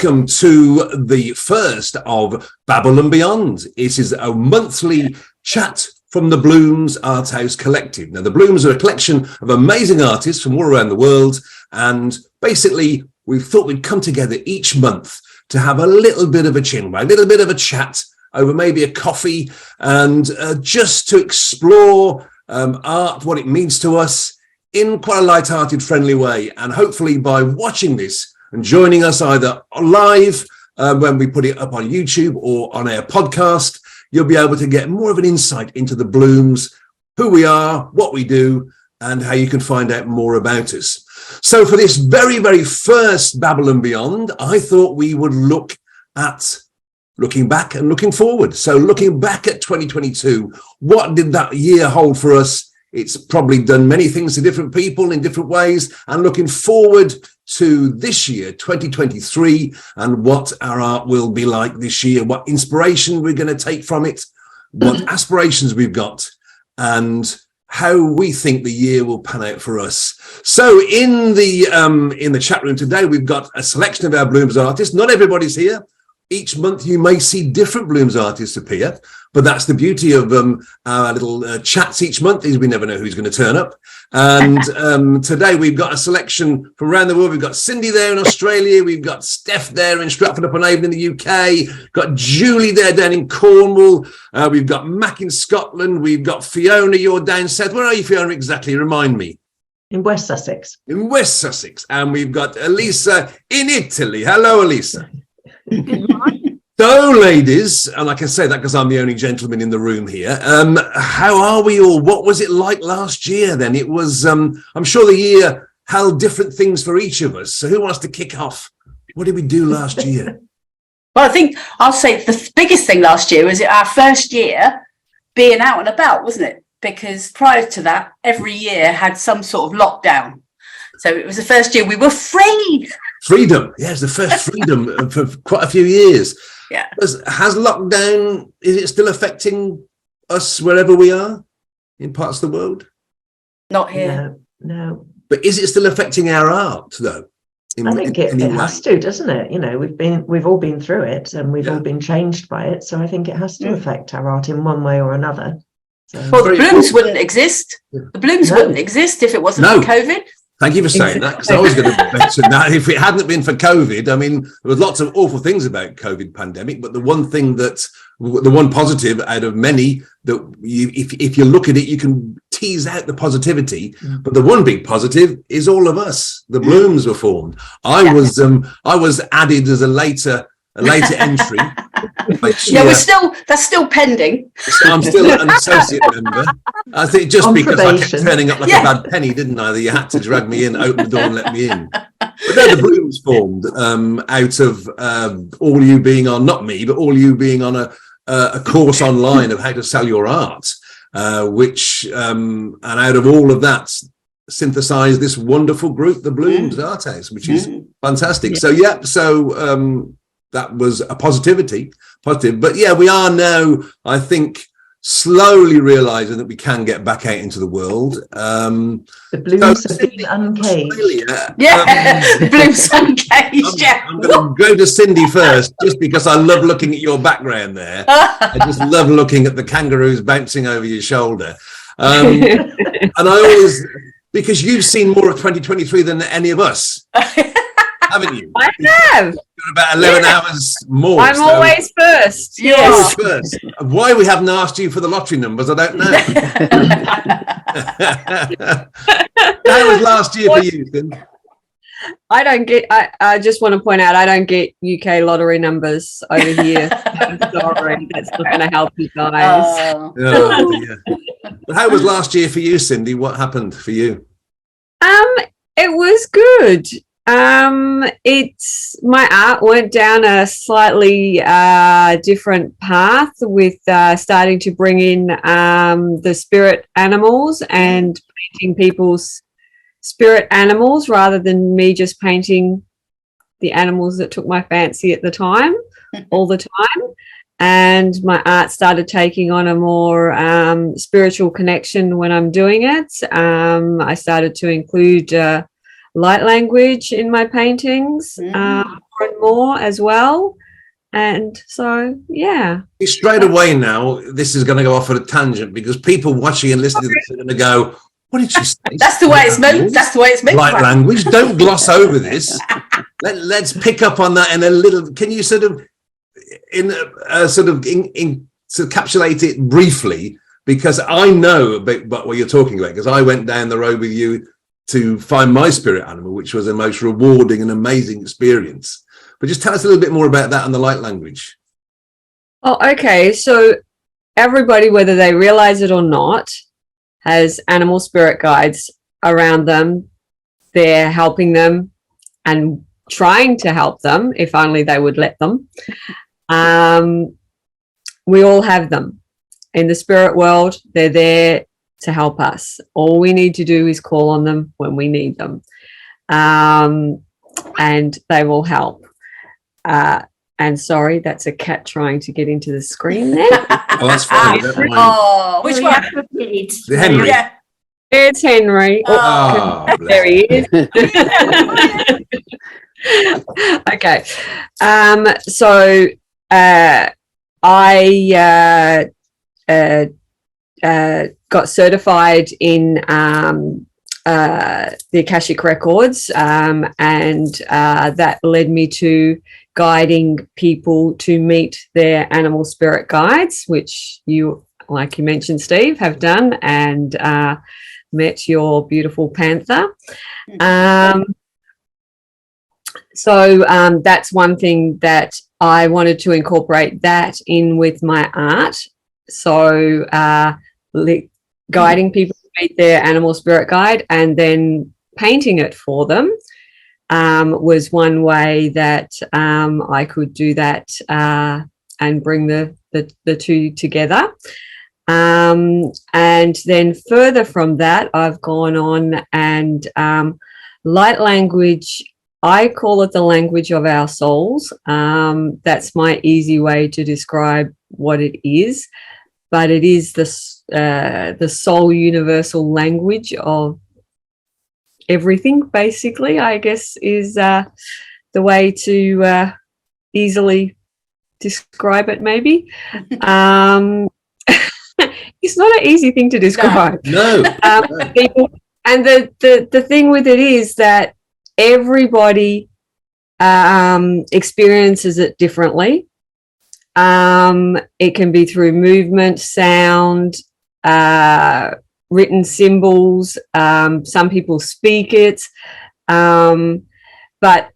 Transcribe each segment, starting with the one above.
welcome to the first of Babble and Beyond. It is a monthly chat from the Bloomz Arthouse collective. Now, the Bloomz are a collection of amazing artists from all around the world, and basically we thought we'd come together each month to have a little bit of a chinwag, a little bit of a chat over maybe a coffee, and just to explore art, what it means to us in quite a light-hearted, friendly way. And hopefully by watching this and joining us either live when we put it up on YouTube or on our podcast, you'll be able to get more of an insight into the Bloomz, who we are, what we do, and how you can find out more about us. So for this very, very first Babble and Beyond, I thought we would look at looking back and looking forward. So looking back at 2022, what did that year hold for us? It's probably done many things to different people in different ways, and looking forward to this year, 2023, and what our art will be like this year, what inspiration we're going to take from it, what aspirations we've got, and how we think the year will pan out for us. So in the chat room today, we've got a selection of our Bloomz artists. Not everybody's here. Each month you may see different Bloomz artists appear, but that's the beauty of our little chats each month, is we never know who's going to turn up. And today we've got a selection from around the world. We've got Cindy there in Australia. We've got Steph there in Stratford-upon-Avon in the UK. Got Julie there down in Cornwall. We've got Mac in Scotland. We've got Fiona, you're down south. Where are you, Fiona, exactly? Remind me. In West Sussex. In West Sussex. And we've got Elisa in Italy. Hello, Elisa. So, ladies, and I can say that because I'm the only gentleman in the room here, how are we all? What was it like last year then? It was, I'm sure the year held different things for each of us. So who wants to kick off? What did we do last year? Well, I think I'll say the biggest thing last year was our first year being out and about, wasn't it? Because prior to that, every year had some sort of lockdown. So it was the first year we were free. Freedom. Yes, the first freedom for quite a few years. Yeah. Has lockdown, is it still affecting us wherever we are in parts of the world? Not here. No. But is it still affecting our art, though? I think it has to, doesn't it? You know, we've all been through it, and we've all been changed by it. So I think it has to affect our art in one way or another. So. Well, the Bloomz wouldn't exist. The Bloomz wouldn't exist if it wasn't for COVID. Thank you for saying that, because I was going to mention that if it hadn't been for COVID, I mean, there was lots of awful things about COVID pandemic, but the one positive out of many that if you look at it, you can tease out the positivity. But the one big positive is all of us. The Bloomz were formed. I was added as a later entry. That's still pending. So I'm still an associate member. I think just because I kept turning up like a bad penny, didn't I? That you had to drag me in, open the door and let me in. But then the Bloomz formed out of all you being on, not me, but all you being on a course online of how to sell your art, which and out of all of that synthesized this wonderful group, the Bloomz Arthouse, which is fantastic. Yeah. So that was a positive. But yeah, we are now, I think, slowly realizing that we can get back out into the world. The Bloomz have been uncaged. The Bloomz uncaged. I'm going to go to Cindy first, just because I love looking at your background there. I just love looking at the kangaroos bouncing over your shoulder. And I always, because you've seen more of 2023 than any of us. Haven't you? I have. About 11 hours more. I'm always first. Yes. Always first. Why we haven't asked you for the lottery numbers, I don't know. How was last year for you, Finn? I just want to point out, I don't get UK lottery numbers over here. I'm sorry, that's not going to help you guys. But how was last year for you, Cindy? What happened for you? It was good. My art went down a slightly different path with starting to bring in the spirit animals and painting people's spirit animals rather than me just painting the animals that took my fancy at the time all the time. And my art started taking on a more spiritual connection when I'm doing it. I started to include light language in my paintings more and more as well. And so, yeah. Straight away now, this is going to go off on a tangent because people watching and listening to this are going to go, what did she say? That's the way it's meant. That's the way it's meant. Light language. Don't gloss over this. Let's pick up on that in a little. Can you sort of encapsulate it briefly? Because I know about what you're talking about, because I went down the road with you to find my spirit animal, which was the most rewarding and amazing experience. But just tell us a little bit more about that and the light language. Oh, okay. So everybody, whether they realize it or not, has animal spirit guides around them. They're helping them and trying to help them, if only they would let them. We all have them. In the spirit world, they're there to help us. All we need to do is call on them when we need them. And they will help. And sorry, that's a cat trying to get into the screen there. Oh, that's fine. Oh, which one? Henry. Yeah. It's Henry. Oh, there he is. Okay. So I got certified in the Akashic Records, and that led me to guiding people to meet their animal spirit guides, which you, like you mentioned, Steve, have done, and met your beautiful panther. So that's one thing that I wanted to incorporate that in with my art. So guiding people to meet their animal spirit guide and then painting it for them was one way that I could do that and bring the two together. And then further from that, I've gone on and light language, I call it the language of our souls. That's my easy way to describe what it is, but it is the soul universal language of everything, basically, I guess, is the way to easily describe it, maybe. It's not an easy thing to describe. No. People, and the thing with it is that everybody experiences it differently. It can be through movement, sound, written symbols. Some people speak it. But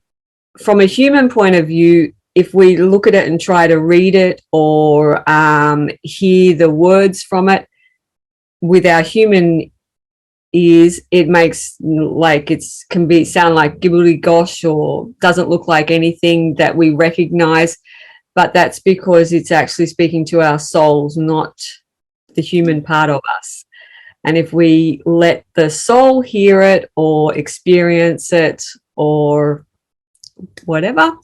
from a human point of view, if we look at it and try to read it or hear the words from it with our human ears, it makes like sound like gobbledygosh or doesn't look like anything that we recognize. But that's because it's actually speaking to our souls, not the human part of us. And if we let the soul hear it or experience it or whatever,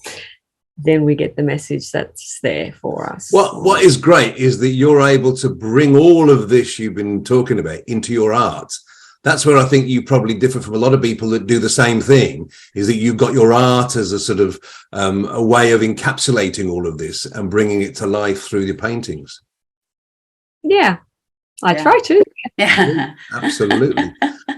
then we get the message that's there for us. What is great is that you're able to bring all of this you've been talking about into your art. That's where I think you probably differ from a lot of people that do the same thing, is that you've got your art as a sort of a way of encapsulating all of this and bringing it to life through your paintings. Yeah, I try to. Yeah, absolutely.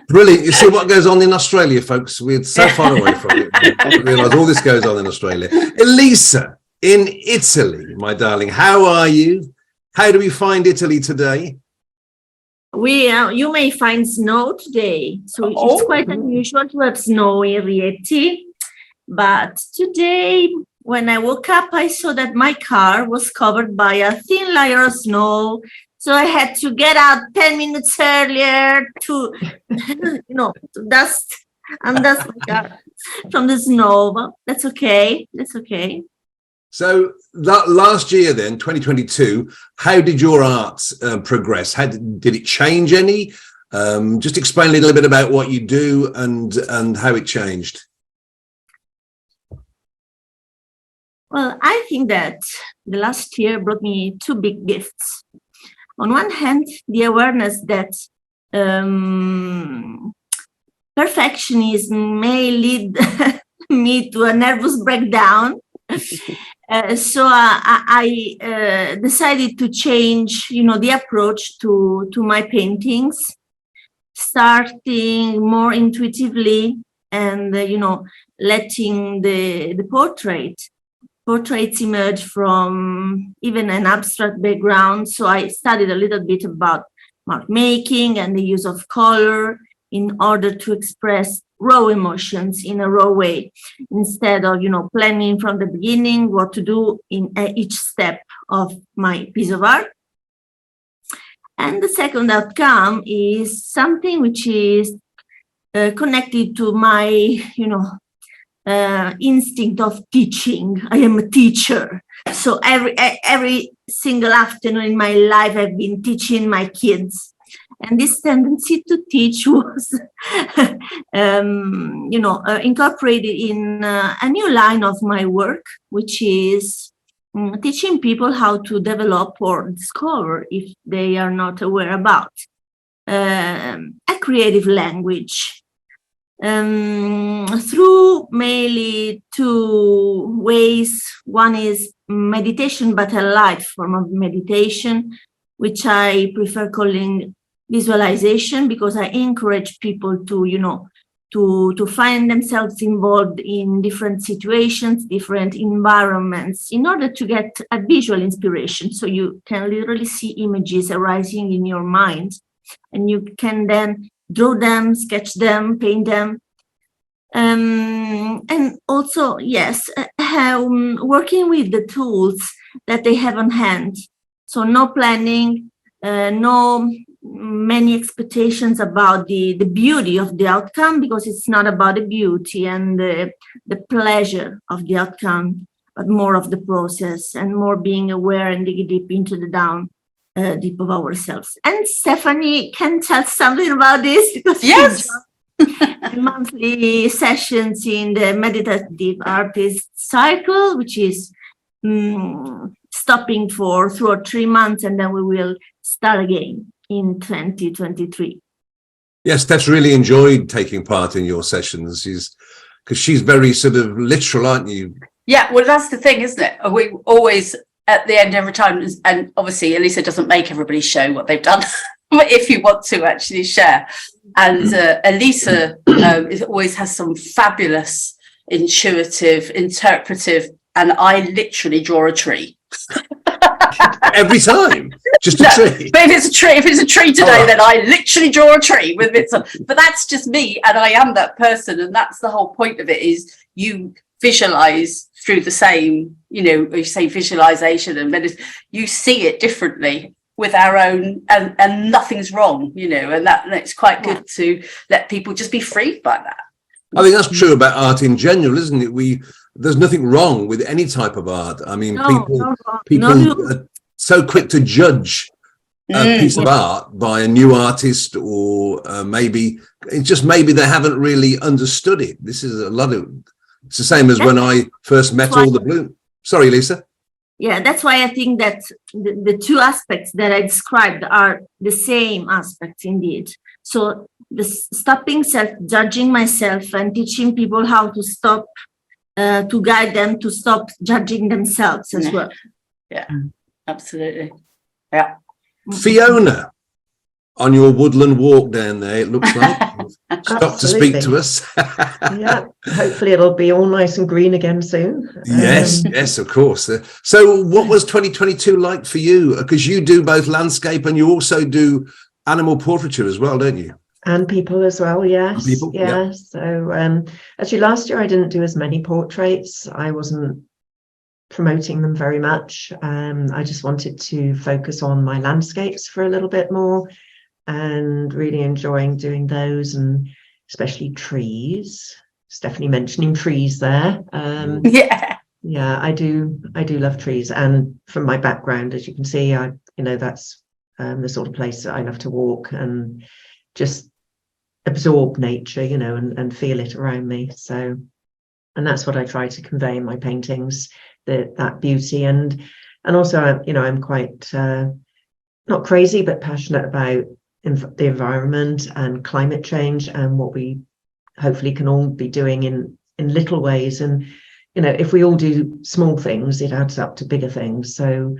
Brilliant. You see what goes on in Australia, folks. We're so far away from it. I didn't realise all this goes on in Australia. Elisa, in Italy, my darling, how are you? How do we find Italy today? You may find snow today, so it's quite unusual to have snow in Rieti. But today, when I woke up, I saw that my car was covered by a thin layer of snow. So I had to get out 10 minutes earlier to, to dust my car from the snow. But that's okay. That's okay. So that last year then, 2022, how did your art progress? Did it change any? Just explain a little bit about what you do and how it changed. Well, I think that the last year brought me two big gifts. On one hand, the awareness that perfectionism may lead me to a nervous breakdown. So I decided to change, the approach to my paintings, starting more intuitively and, letting the portraits emerge from even an abstract background. So I studied a little bit about mark making and the use of color in order to express raw emotions in a raw way, instead of, planning from the beginning what to do in each step of my piece of art. And the second outcome is something which is connected to my, instinct of teaching. I am a teacher. So every single afternoon in my life, I've been teaching my kids. And this tendency to teach was, incorporated in a new line of my work, which is teaching people how to develop or discover, if they are not aware about, a creative language. Through mainly two ways. One is meditation, but a light form of meditation, which I prefer calling visualization, because I encourage people to, to find themselves involved in different situations, different environments, in order to get a visual inspiration. So you can literally see images arising in your mind, and you can then draw them, sketch them, paint them. And also, yes, working with the tools that they have on hand. So no planning, no many expectations about the beauty of the outcome, because it's not about the beauty and the pleasure of the outcome, but more of the process and more being aware and digging deep into the deep of ourselves. And Stephanie can tell something about this, because Yes. monthly sessions in the meditative artist cycle, which is stopping for 2 or 3 months, and then we will start again in 2023. Yes, Steph's really enjoyed taking part in your sessions, because she's very sort of literal, aren't you? Yeah, well, that's the thing, isn't it? We always, at the end every time, and obviously Elisa doesn't make everybody show what they've done, but if you want to actually share. And Elisa always has some fabulous, intuitive, interpretive, and I literally draw a tree. Every time, just a tree. But if it's a tree today, then I literally draw a tree with bits of, but that's just me, and I am that person, and that's the whole point of it, is you visualize through the same, you say visualization, and you see it differently with our own, and nothing's wrong, and it's quite good to let people just be freed by that. I think that's true about art in general, isn't it? There's nothing wrong with any type of art. I mean, people are so quick to judge a piece of art by a new artist, or maybe they haven't really understood it. It's the same as when I first met all the Bloomz. Sorry, Lisa. Yeah, that's why I think that the two aspects that I described are the same aspects indeed. So the stopping self-judging myself and teaching people how to stop, to guide them to stop judging themselves as well. Yeah, absolutely. Yeah. Fiona, on your woodland walk down there, it looks like. Stop to speak to us. Yeah, hopefully it'll be all nice and green again soon. Yes, of course. So what was 2022 like for you? Because you do both landscape and you also do animal portraiture as well, don't you? And people as well, yes. People, yeah. So actually last year I didn't do as many portraits. I wasn't promoting them very much. I just wanted to focus on my landscapes for a little bit more, and really enjoying doing those, and especially trees. Stephanie mentioning trees there. Yeah, I do love trees, and from my background, as you can see, that's the sort of place that I love to walk and just absorb nature, and feel it around me. So, and that's what I try to convey in my paintings, that beauty, and also I'm quite not crazy but passionate about the environment and climate change, and what we hopefully can all be doing in little ways. And, you know, if we all do small things, it adds up to bigger things. So,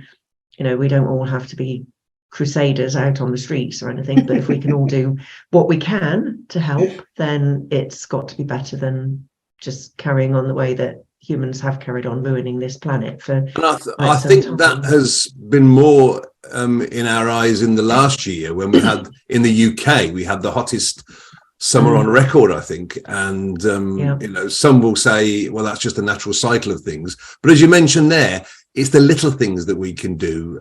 you know, we don't all have to be crusaders out on the streets or anything, but if we can all do what we can to help, then it's got to be better than just carrying on the way that humans have carried on, ruining this planet for And I think that has been more in our eyes in the last year, when we had in the UK, we had the hottest summer on record, I think. And, you know, some will say, well, that's just a natural cycle of things. But as you mentioned there, it's the little things that we can do.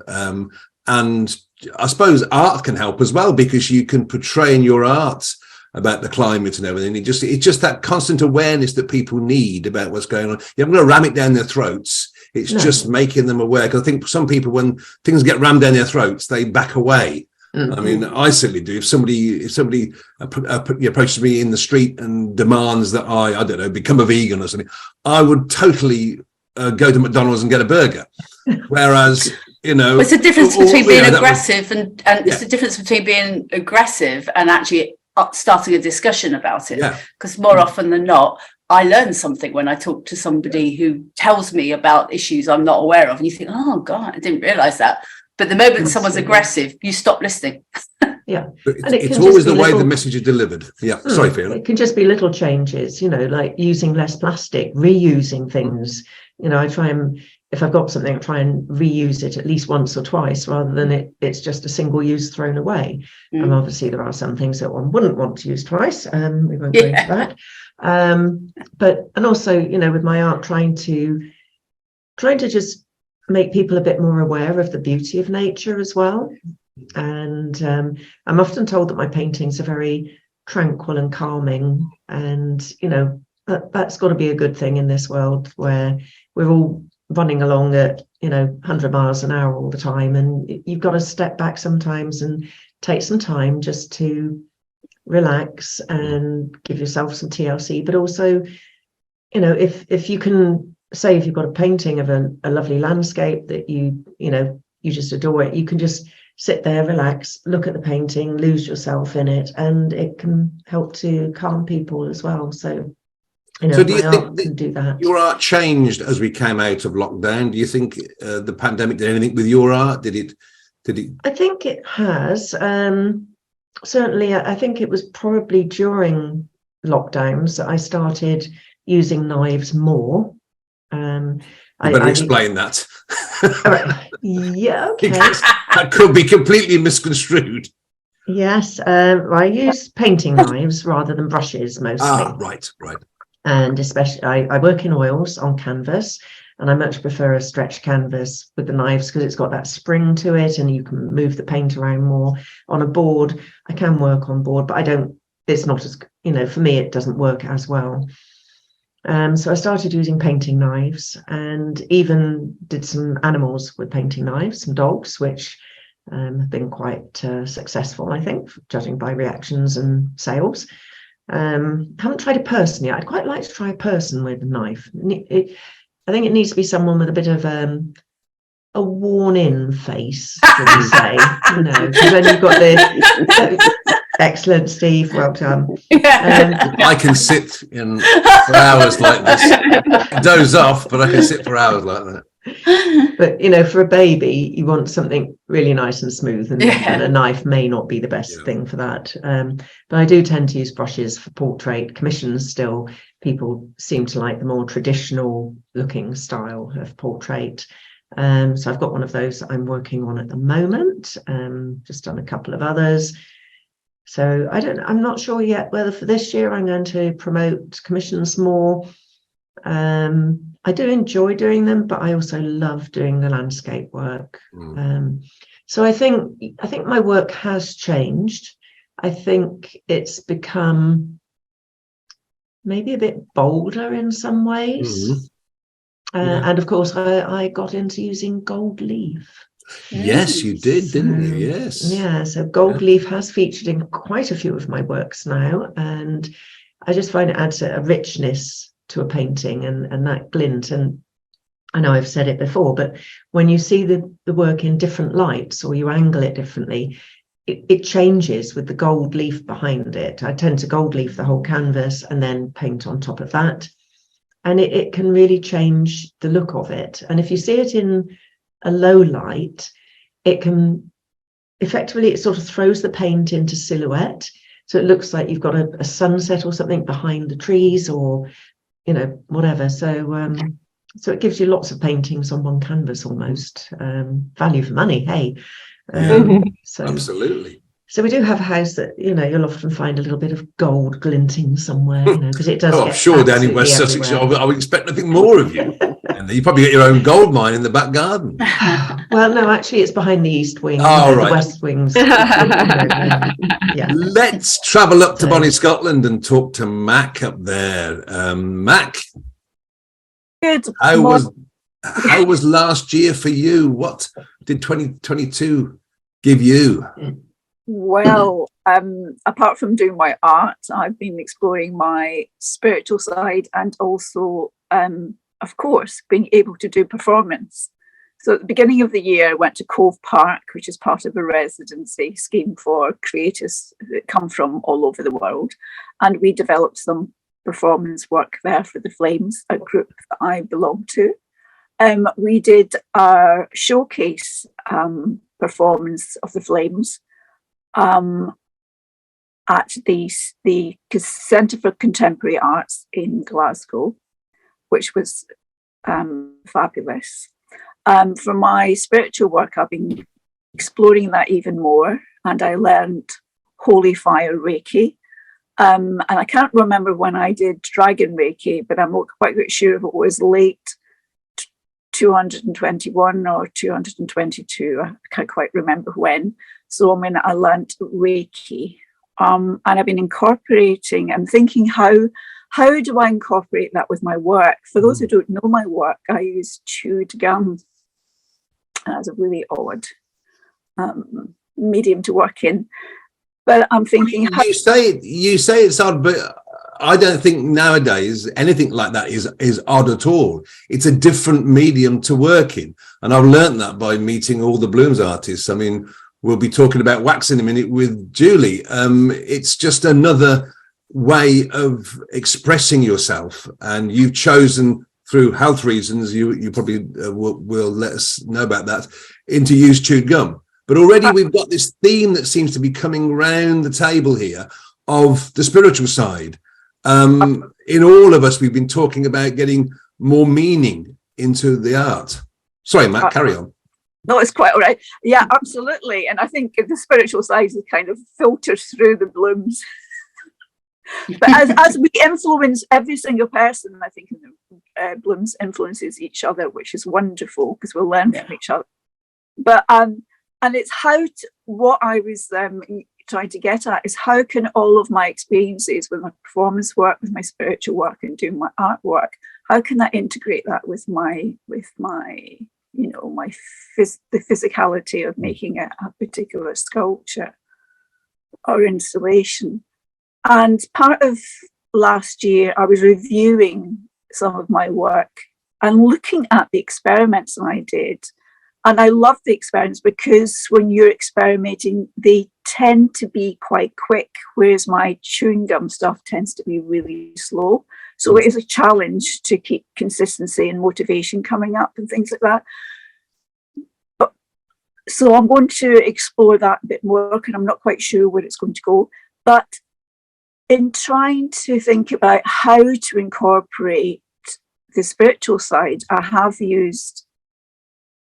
And I suppose art can help as well, because you can portray in your art about the climate and everything. It's just that constant awareness that people need about what's going on. You're not going to ram it down their throats. It's just making them aware. Because I think some people, when things get rammed down their throats, they back away. I mean, I certainly do. If somebody approaches me in the street and demands that I don't know, become a vegan or something, I would totally go to McDonald's and get a burger. Whereas, you know, it's a difference between being aggressive and it's the difference between being aggressive and actually starting a discussion about it. Because more often than not, I learn something when I talk to somebody who tells me about issues I'm not aware of, and you think, oh God, I didn't realize that. But the moment someone's aggressive, you stop listening. But it's always the way the message is delivered. Sorry, Fiona. It can just be little changes, you know, like using less plastic, reusing things. You know, I try and, if I've got something, I try and reuse it at least once or twice, rather than it's just a single use thrown away. And obviously there are some things that one wouldn't want to use twice. We won't go into that. And also, you know, with my art, trying to just make people a bit more aware of the beauty of nature as well. And I'm often told that my paintings are very tranquil and calming, and you know, that's got to be a good thing in this world where we're all running along at, you know, 100 miles an hour all the time, and you've got to step back sometimes and take some time just to relax and give yourself some TLC. But also, you know, if you can say, if you've got a painting of a lovely landscape that you just adore it, you can just sit there, relax, look at the painting, lose yourself in it, and it can help to calm people as well. So, you know, so do you think can do that. Your art changed as we came out of lockdown? Do you think the pandemic did anything with your art? Did it? I think it has. Certainly, I think it was probably during lockdowns that I started using knives more. You better explain that. Yeah, okay. That could be completely misconstrued. Yes, I use painting knives rather than brushes mostly. Right. And especially, I work in oils on canvas, and I much prefer a stretched canvas with the knives because it's got that spring to it, and you can move the paint around more. On a board, I can work on board, but it's not as, you know, for me, it doesn't work as well. So I started using painting knives, and even did some animals with painting knives, some dogs, which have been quite successful, I think, judging by reactions and sales. Haven't tried a person yet. I'd quite like to try a person with a knife. I think it needs to be someone with a bit of a worn-in face, should we say? You know, because then you've got the excellent, Steve. Well done. I can sit for hours like this. Doze off, but I can sit for hours like that. But you know, for a baby, you want something really nice and smooth, and a knife may not be the best thing for that. But I do tend to use brushes for portrait commissions. Still, people seem to like the more traditional looking style of portrait. So I've got one of those that I'm working on at the moment. Just done a couple of others. So I'm not sure yet whether for this year I'm going to promote commissions more. I do enjoy doing them, but I also love doing the landscape work. So I think my work has changed. I think it's become maybe a bit bolder in some ways. And of course, I got into using gold leaf. Yes, you did, didn't you? Yes. Yeah, so gold leaf has featured in quite a few of my works now, and I just find it adds a richness to a painting and that glint. And I know I've said it before, but when you see the work in different lights, or you angle it differently, it changes with the gold leaf behind it. I tend to gold leaf the whole canvas and then paint on top of that. and it can really change the look of it. And if you see it in a low light, it can effectively, it sort of throws the paint into silhouette. So it looks like you've got a sunset or something behind the trees, or, you know, whatever. So so it gives you lots of paintings on one canvas almost. Value for money, hey. So Absolutely. So we do have a house that, you know, you'll often find a little bit of gold glinting somewhere, you know, because it does. Oh, I'm sure down in West Sussex, I would expect nothing more of you. And you probably get your own gold mine in the back garden. Well, no, actually, it's behind the east wing. Oh, the right. west wings. Yeah. Let's travel up to Bonnie, Scotland, and talk to Mac up there. Mac, Good. how was last year for you? What did 2022 give you? Well, apart from doing my art, I've been exploring my spiritual side, and also, of course, being able to do performance. So at the beginning of the year, I went to Cove Park, which is part of a residency scheme for creatives that come from all over the world. And we developed some performance work there for the Flames, a group that I belong to. We did our showcase performance of the Flames at the Centre for Contemporary Arts in Glasgow, which was fabulous. For my spiritual work, I've been exploring that even more, and I learned Holy Fire Reiki. And I can't remember when I did Dragon Reiki, but I'm not quite sure if it was late 221 or 222. I can't quite remember when. So I learned Reiki. And I've been incorporating, I'm thinking, how do I incorporate that with my work? For those who don't know my work, I use chewed gum as a really odd medium to work in. But I'm thinking, you say it's odd, but I don't think nowadays anything like that is odd at all. It's a different medium to work in, and I've learned that by meeting all the Bloomz artists. I mean, we'll be talking about wax in a minute with Julie. It's just another way of expressing yourself, and you've chosen, through health reasons, you probably will let us know about that, to use chewed gum. But already we've got this theme that seems to be coming round the table here of the spiritual side. In all of us, we've been talking about getting more meaning into the art. Sorry, Matt, carry on. No, it's quite all right. Yeah, absolutely. And I think the spiritual side is kind of filters through the Bloomz. But as we influence every single person, I think Bloomz influences each other, which is wonderful because we'll learn from each other. But and it's what I was trying to get at is how can all of my experiences with my performance work, with my spiritual work, and doing my artwork, how can I integrate that with my you know, the physicality of making a particular sculpture or installation. And part of last year, I was reviewing some of my work and looking at the experiments that I did. And I love the experiments because when you're experimenting, they tend to be quite quick, whereas my chewing gum stuff tends to be really slow. So it is a challenge to keep consistency and motivation coming up and things like that. So I'm going to explore that a bit more, and I'm not quite sure where it's going to go. But in trying to think about how to incorporate the spiritual side, I have used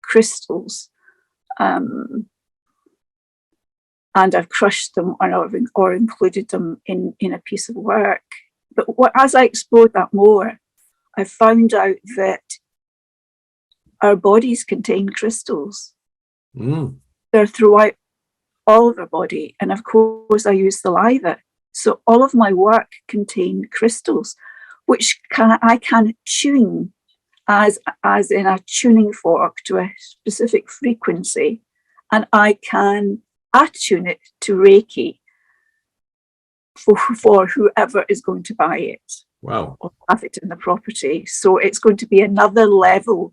crystals, and I've crushed them or included them in a piece of work. But as I explored that more, I found out that our bodies contain crystals. They're throughout all of our body, and of course I use saliva. So all of my work contain crystals, which I can tune as in a tuning fork to a specific frequency, and I can attune it to Reiki for whoever is going to buy it. Wow. Or have it in the property. So it's going to be another level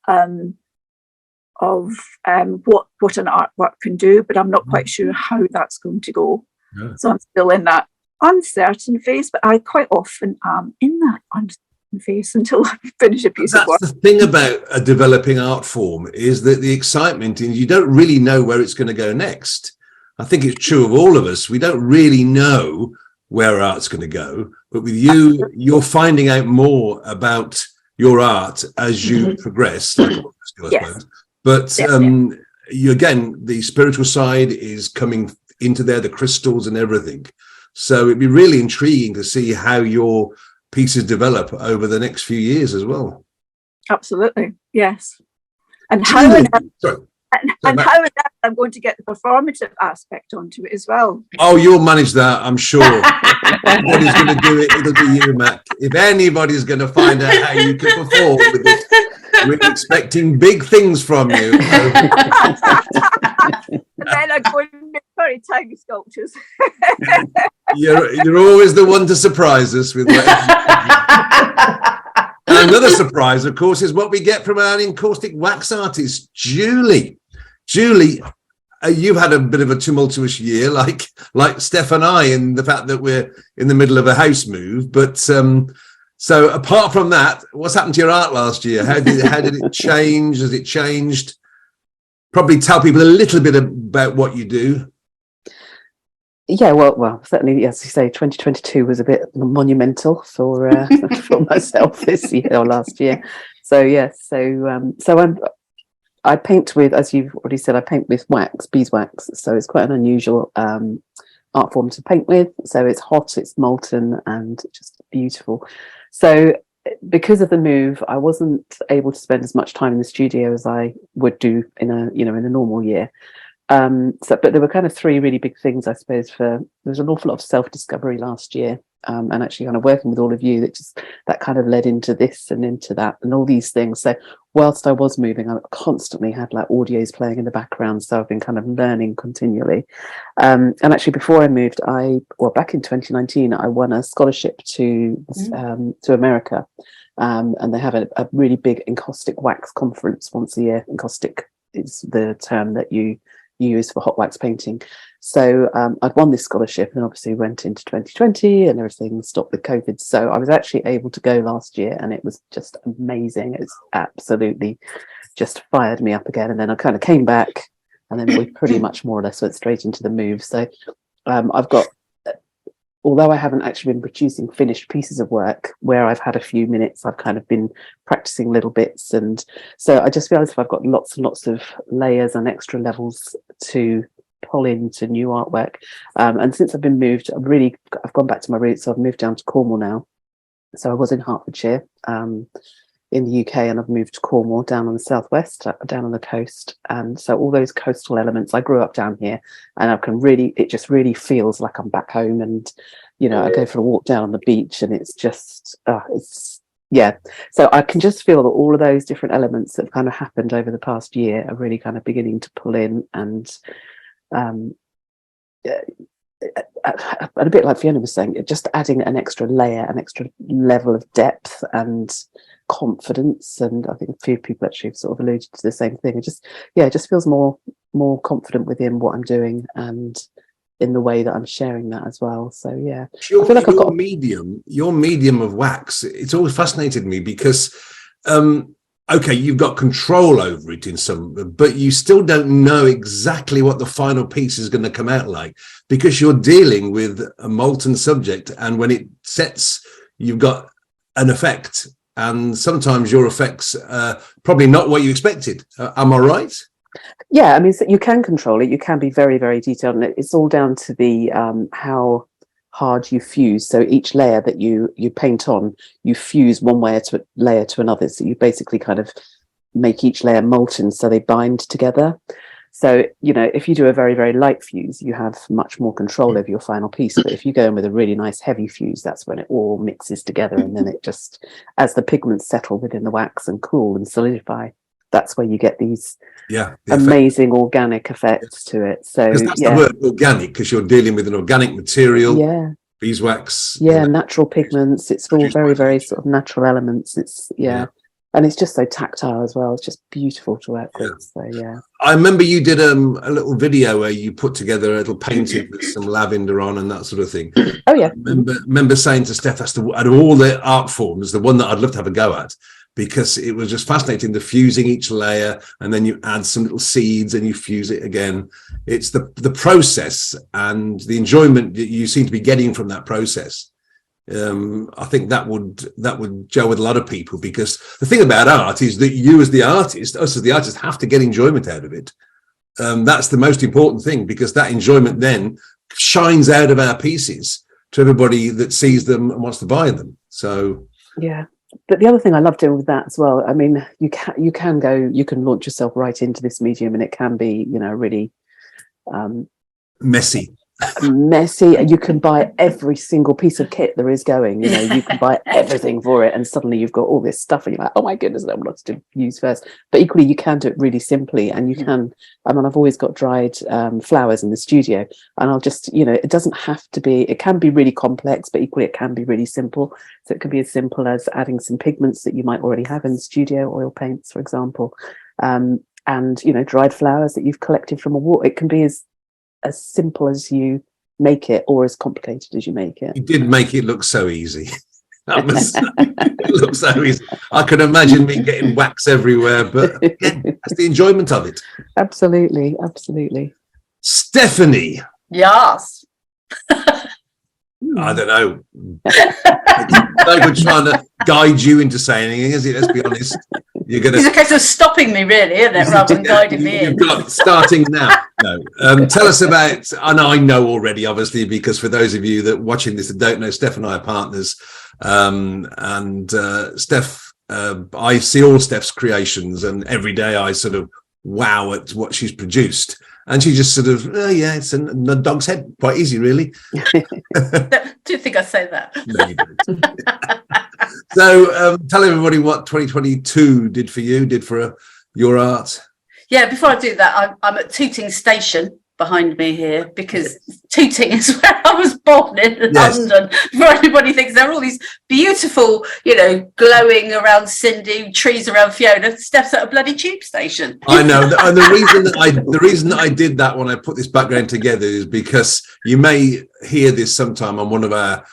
of what an artwork can do, but I'm not quite sure how that's going to go. Yeah. So I'm still in that uncertain phase, but I quite often am in that uncertain my face until I finish a piece of That's work. the thing about a developing art form, is that the excitement is you don't really know where it's going to go next. I think it's true of all of us. We don't really know where art's going to go, but with you, you're finding out more about your art as you progress, like all of us do, I suppose. But you, again, the spiritual side is coming into there, the crystals and everything. So it'd be really intriguing to see how your pieces develop over the next few years as well. Absolutely, yes. And how on earth, and how on earth I'm going to get the performative aspect onto it as well. Oh, you'll manage that, I'm sure. If anybody's going to do it, it'll be you, Matt. If anybody's going to find out how you can perform with it, we're expecting big things from you. And then I'm going to make very tiny sculptures. You're always the one to surprise us with whatever. And another surprise, of course, is what we get from our encaustic wax artist, Julie. Julie, you've had a bit of a tumultuous year, like Steph and I, in the fact that we're in the middle of a house move. But so apart from that, what's happened to your art last year? How did it change? Has it changed? Probably tell people a little bit about what you do. Yeah, well, certainly, as you say, 2022 was a bit monumental for for myself this year or last year. So yes, I paint with, as you've already said, I paint with wax, beeswax. So it's quite an unusual art form to paint with. So it's hot, it's molten, and just beautiful. So because of the move, I wasn't able to spend as much time in the studio as I would do in a normal year. But there were kind of three really big things, I suppose. There was an awful lot of self-discovery last year, and actually kind of working with all of you, that kind of led into this and into that and all these things. So whilst I was moving, I constantly had like audios playing in the background, so I've been kind of learning continually. And actually, before I moved, back in 2019, I won a scholarship to America, and they have a really big encaustic wax conference once a year. Encaustic is the term that you use for hot wax painting. So I'd won this scholarship, and obviously went into 2020 and everything stopped with COVID. So I was actually able to go last year, and it was just amazing. It's absolutely just fired me up again. And then I kind of came back, and then we pretty much more or less went straight into the move. So I've got, although I haven't actually been producing finished pieces of work, where I've had a few minutes, I've kind of been practicing little bits. And so I just feel as if I've got lots and lots of layers and extra levels to pull into new artwork. And since I've been moved, I've gone back to my roots. So I've moved down to Cornwall now. So I was in Hertfordshire in the UK, and I've moved to Cornwall down on the southwest, down on the coast. And so all those coastal elements, I grew up down here, and it just really feels like I'm back home. And, I go for a walk down on the beach, and it's just, So I can just feel that all of those different elements that have kind of happened over the past year are really kind of beginning to pull in, and a bit like Fiona was saying, just adding an extra layer, an extra level of depth and confidence. And I think a few people actually have sort of alluded to the same thing. It just feels more confident within what I'm doing and in the way that I'm sharing that as well. So yeah, I feel like I've got your medium of wax. It's always fascinated me because okay, you've got control over it in some, but you still don't know exactly what the final piece is going to come out like, because you're dealing with a molten subject, and when it sets, you've got an effect, and sometimes your effects are probably not what you expected. Am I right? Yeah, I mean, so you can control it. You can be very, very detailed, and it's all down to the how hard you fuse. So each layer that you paint on, you fuse one layer to another. So you basically kind of make each layer molten so they bind together. So, if you do a very, very light fuse, you have much more control over your final piece. But if you go in with a really nice heavy fuse, that's when it all mixes together. And then it just, as the pigments settle within the wax and cool and solidify, that's where you get these amazing organic effects to it. So that's the word, organic, because you're dealing with an organic material, beeswax, natural pigments. It's all very, very sort of natural elements. It's and it's just so tactile as well. It's just beautiful to work with. So yeah. I remember you did a little video where you put together a little painting with some lavender on and that sort of thing. Oh yeah. I remember saying to Steph, that's out of all the art forms, the one that I'd love to have a go at, because it was just fascinating, the fusing each layer, and then you add some little seeds and you fuse it again. It's the process and the enjoyment that you seem to be getting from that process. I think that would gel with a lot of people, because the thing about art is that you as the artist, us as the artist, have to get enjoyment out of it. That's the most important thing, because that enjoyment then shines out of our pieces to everybody that sees them and wants to buy them. So yeah. But the other thing I love doing with that as well, I mean, you can launch yourself right into this medium, and it can be, really messy. And you can buy every single piece of kit there is going. You can buy everything for it, and suddenly you've got all this stuff, and you're like, oh my goodness, I don't know what to use first. But equally, you can do it really simply, and you can. I mean, I've always got dried flowers in the studio, and I'll just, it doesn't have to be. It can be really complex, but equally, it can be really simple. So it can be as simple as adding some pigments that you might already have in the studio, oil paints, for example, and dried flowers that you've collected from a wall. It can be as simple as you make it, or as complicated as you make it. You did make it look so easy. It looks so easy. I can imagine me getting wax everywhere, but again, that's the enjoyment of it. Absolutely. Stephanie. Yes. I don't know. It's no good trying to guide you into saying anything, is it? Let's be honest. It's a case of stopping me, really, isn't it, rather than guiding me in. Starting now. No. Tell us about, and I know already, obviously, because for those of you that watching this that don't know, Steph and I are partners. Steph, I see all Steph's creations, and every day I sort of wow at what she's produced. And she just sort of, it's a dog's head. Quite easy, really. Do you think I say that? No, you don't. So tell everybody what 2022 did for you, did for your art. Yeah, before I do that, I'm at Tooting Station behind me here, because Tooting is where I was born in London. Before anybody thinks there are all these beautiful, glowing around Cindy, trees around Fiona, Steph's at a bloody tube station. I know, and the reason that I did that when I put this background together is because you may hear this sometime on one of our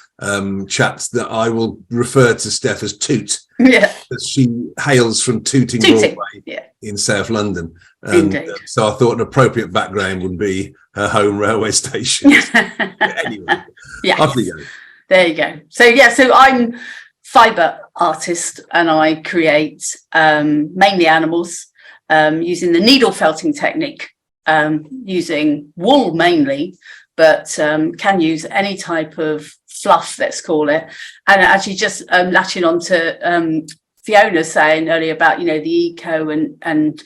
chats that I will refer to Steph as Toot. Yeah, she hails from Tooting Broadway in South London. So I thought an appropriate background would be her home railway station. Anyway, off you go. There you go. So I'm Fibre artist, and I create mainly animals using the needle felting technique, using wool mainly, but can use any type of fluff, let's call it. And actually just latching on to Fiona saying earlier about, the eco and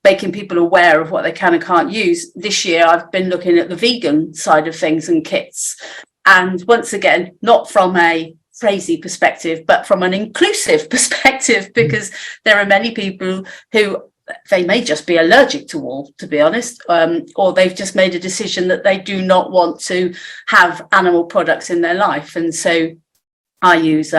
making people aware of what they can and can't use. This year, I've been looking at the vegan side of things and kits. And once again, not from a crazy perspective, but from an inclusive perspective, because there are many people who they may just be allergic to wool, to be honest, or they've just made a decision that they do not want to have animal products in their life. And so I use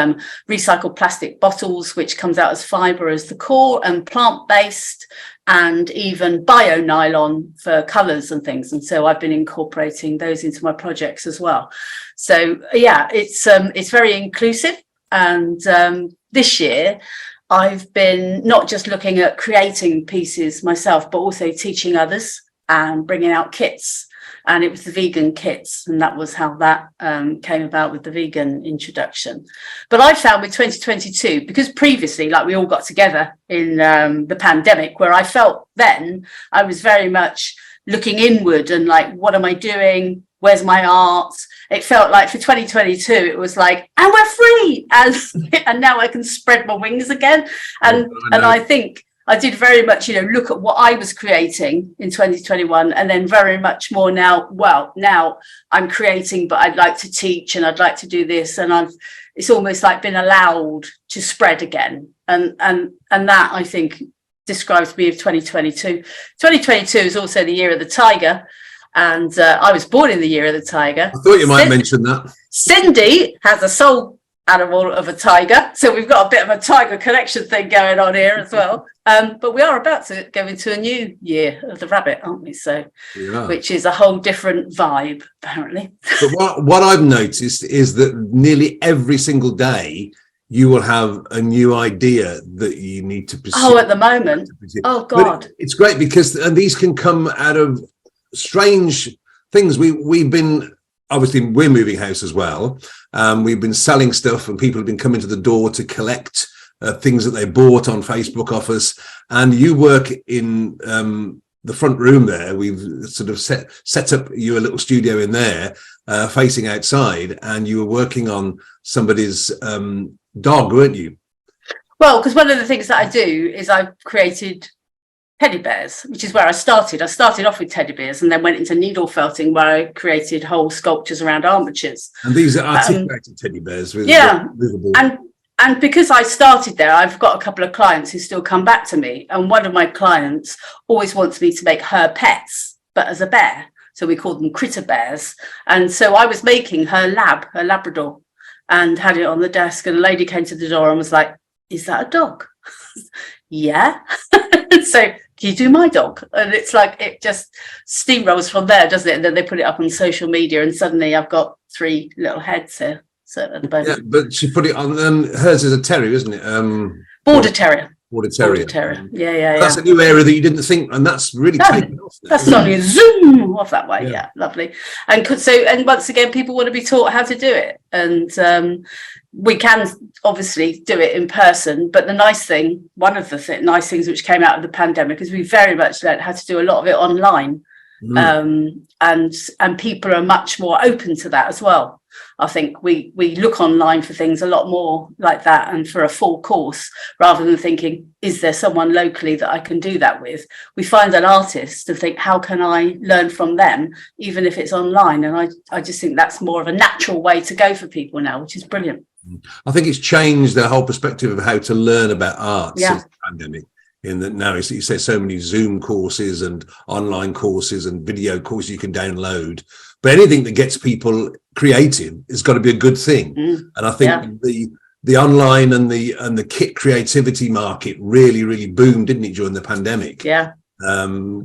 recycled plastic bottles, which comes out as fibre as the core, and plant-based, and even bio-nylon for colours and things. And so I've been incorporating those into my projects as well. So yeah, it's very inclusive. And this year I've been not just looking at creating pieces myself, but also teaching others and bringing out kits. And it was the vegan kits, and that was how that came about with the vegan introduction. But I found with 2022, because previously, like we all got together in the pandemic, where I felt then I was very much looking inward and like, what am I doing? Where's my art? It felt like for 2022, it was like, and we're free. And now I can spread my wings again. And I think I did very much, look at what I was creating in 2021, and then very much more now. Well, now I'm creating, but I'd like to teach, and I'd like to do this, and it's almost like been allowed to spread again, and that I think describes me of 2022. 2022 is also the year of the tiger, and I was born in the year of the tiger. I thought you might mention that. Cindy has a soul animal of a tiger. So we've got a bit of a tiger connection thing going on here as well. But we are about to go into a new year of the rabbit, aren't we? So, which is a whole different vibe, apparently. But what I've noticed is that nearly every single day you will have a new idea that you need to pursue. Oh, at the moment. Oh, God. It's great because these can come out of strange things. We've been, obviously, we're moving house as well. We've been selling stuff and people have been coming to the door to collect things that they bought on Facebook off us. And you work in the front room there. We've sort of set up you a little studio in there facing outside, and you were working on somebody's dog, weren't you? Well, because one of the things that I do is I've created teddy bears, which is where I started. I started off with teddy bears and then went into needle felting, where I created whole sculptures around armatures. And these are articulated teddy bears with movable. And because I started there, I've got a couple of clients who still come back to me. And one of my clients always wants me to make her pets, but as a bear. So we call them critter bears. And so I was making her Labrador, and had it on the desk. And a lady came to the door and was like, "Is that a dog?" Yeah. So can you do my dog? And it's like, it just steamrolls from there, doesn't it? And then they put it up on social media, and suddenly I've got 3 little heads here. So at the moment. Yeah, but she put it on. Hers is a terrier, isn't it? Border terrier. Border terrier. Yeah. That's a new area that you didn't think, and that's really taken off now. That's only a zoom off that way. Yeah, lovely. And and once again, people want to be taught how to do it, and we can obviously do it in person. But the nice thing, one of the nice things which came out of the pandemic, is we very much learned how to do a lot of it online, and people are much more open to that as well. I think we look online for things a lot more like that, and for a full course, rather than thinking, is there someone locally that I can do that with? We find an artist and think, how can I learn from them, even if it's online? And I just think that's more of a natural way to go for people now, which is brilliant. I think it's changed the whole perspective of how to learn about art since the pandemic. In that now you say so many Zoom courses and online courses and video courses you can download, but anything that gets people creative has got to be a good thing. And I think the online and the kit creativity market really boomed, didn't it, during the pandemic?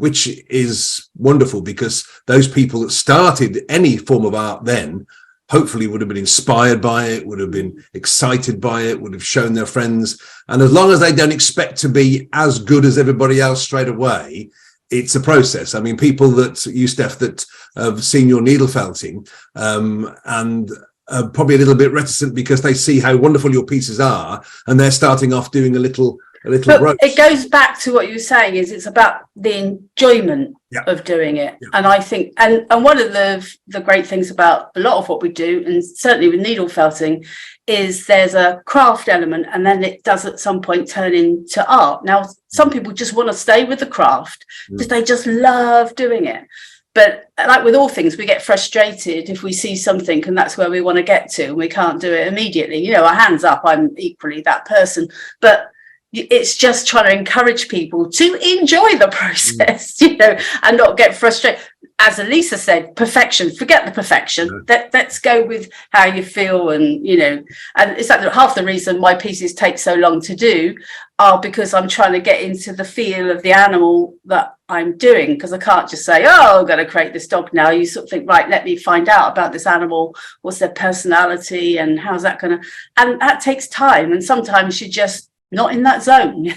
Which is wonderful, because those people that started any form of art then hopefully would have been inspired by it, would have been excited by it, would have shown their friends. And as long as they don't expect to be as good as everybody else straight away, it's a process. I mean, people that you, Steph, that have seen your needle felting and are probably a little bit reticent because they see how wonderful your pieces are, and they're starting off doing a little roast. It goes back to what you were saying, is it's about the enjoyment of doing it. And I think, and one of the great things about a lot of what we do, and certainly with needle felting, is there's a craft element, and then it does at some point turn into art. Now, some people just want to stay with the craft because they just love doing it. But like with all things, we get frustrated if we see something and that's where we want to get to, and we can't do it immediately. You know, our hands up, I'm equally that person. But it's just trying to encourage people to enjoy the process, you know, and not get frustrated. As Elisa said, perfection, forget the perfection. Let's go with how you feel. And, you know, and it's like half the reason my pieces take so long to do are because I'm trying to get into the feel of the animal that I'm doing, because I can't just say, oh, I'm going to create this dog now. You sort of think, right, let me find out about this animal. What's their personality and how's that going to, and that takes time. And sometimes you're just not in that zone.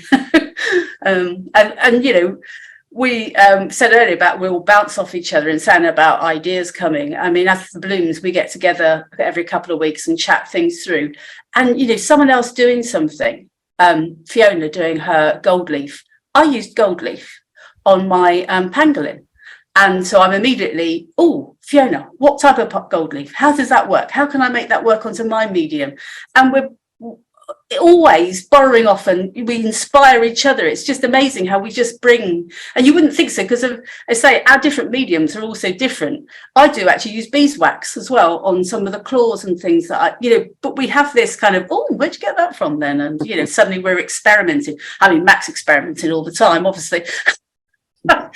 And you know, we said earlier about we'll bounce off each other and saying about ideas coming. I mean, after the Bloomz, we get together every couple of weeks and chat things through. And, you know, someone else doing something, Fiona doing her gold leaf. I used gold leaf on my pangolin. And so I'm immediately, oh, Fiona, what type of gold leaf? How does that work? How can I make that work onto my medium? And we're always borrowing off, and we inspire each other. It's just amazing how we just bring, and you wouldn't think so, because of, I say, our different mediums are also different. I do actually use beeswax as well on some of the claws and things that I, you know, but we have this kind of, oh, where'd you get that from then? And, you know, suddenly we're experimenting. I mean, Mac's experimenting all the time, obviously. Well,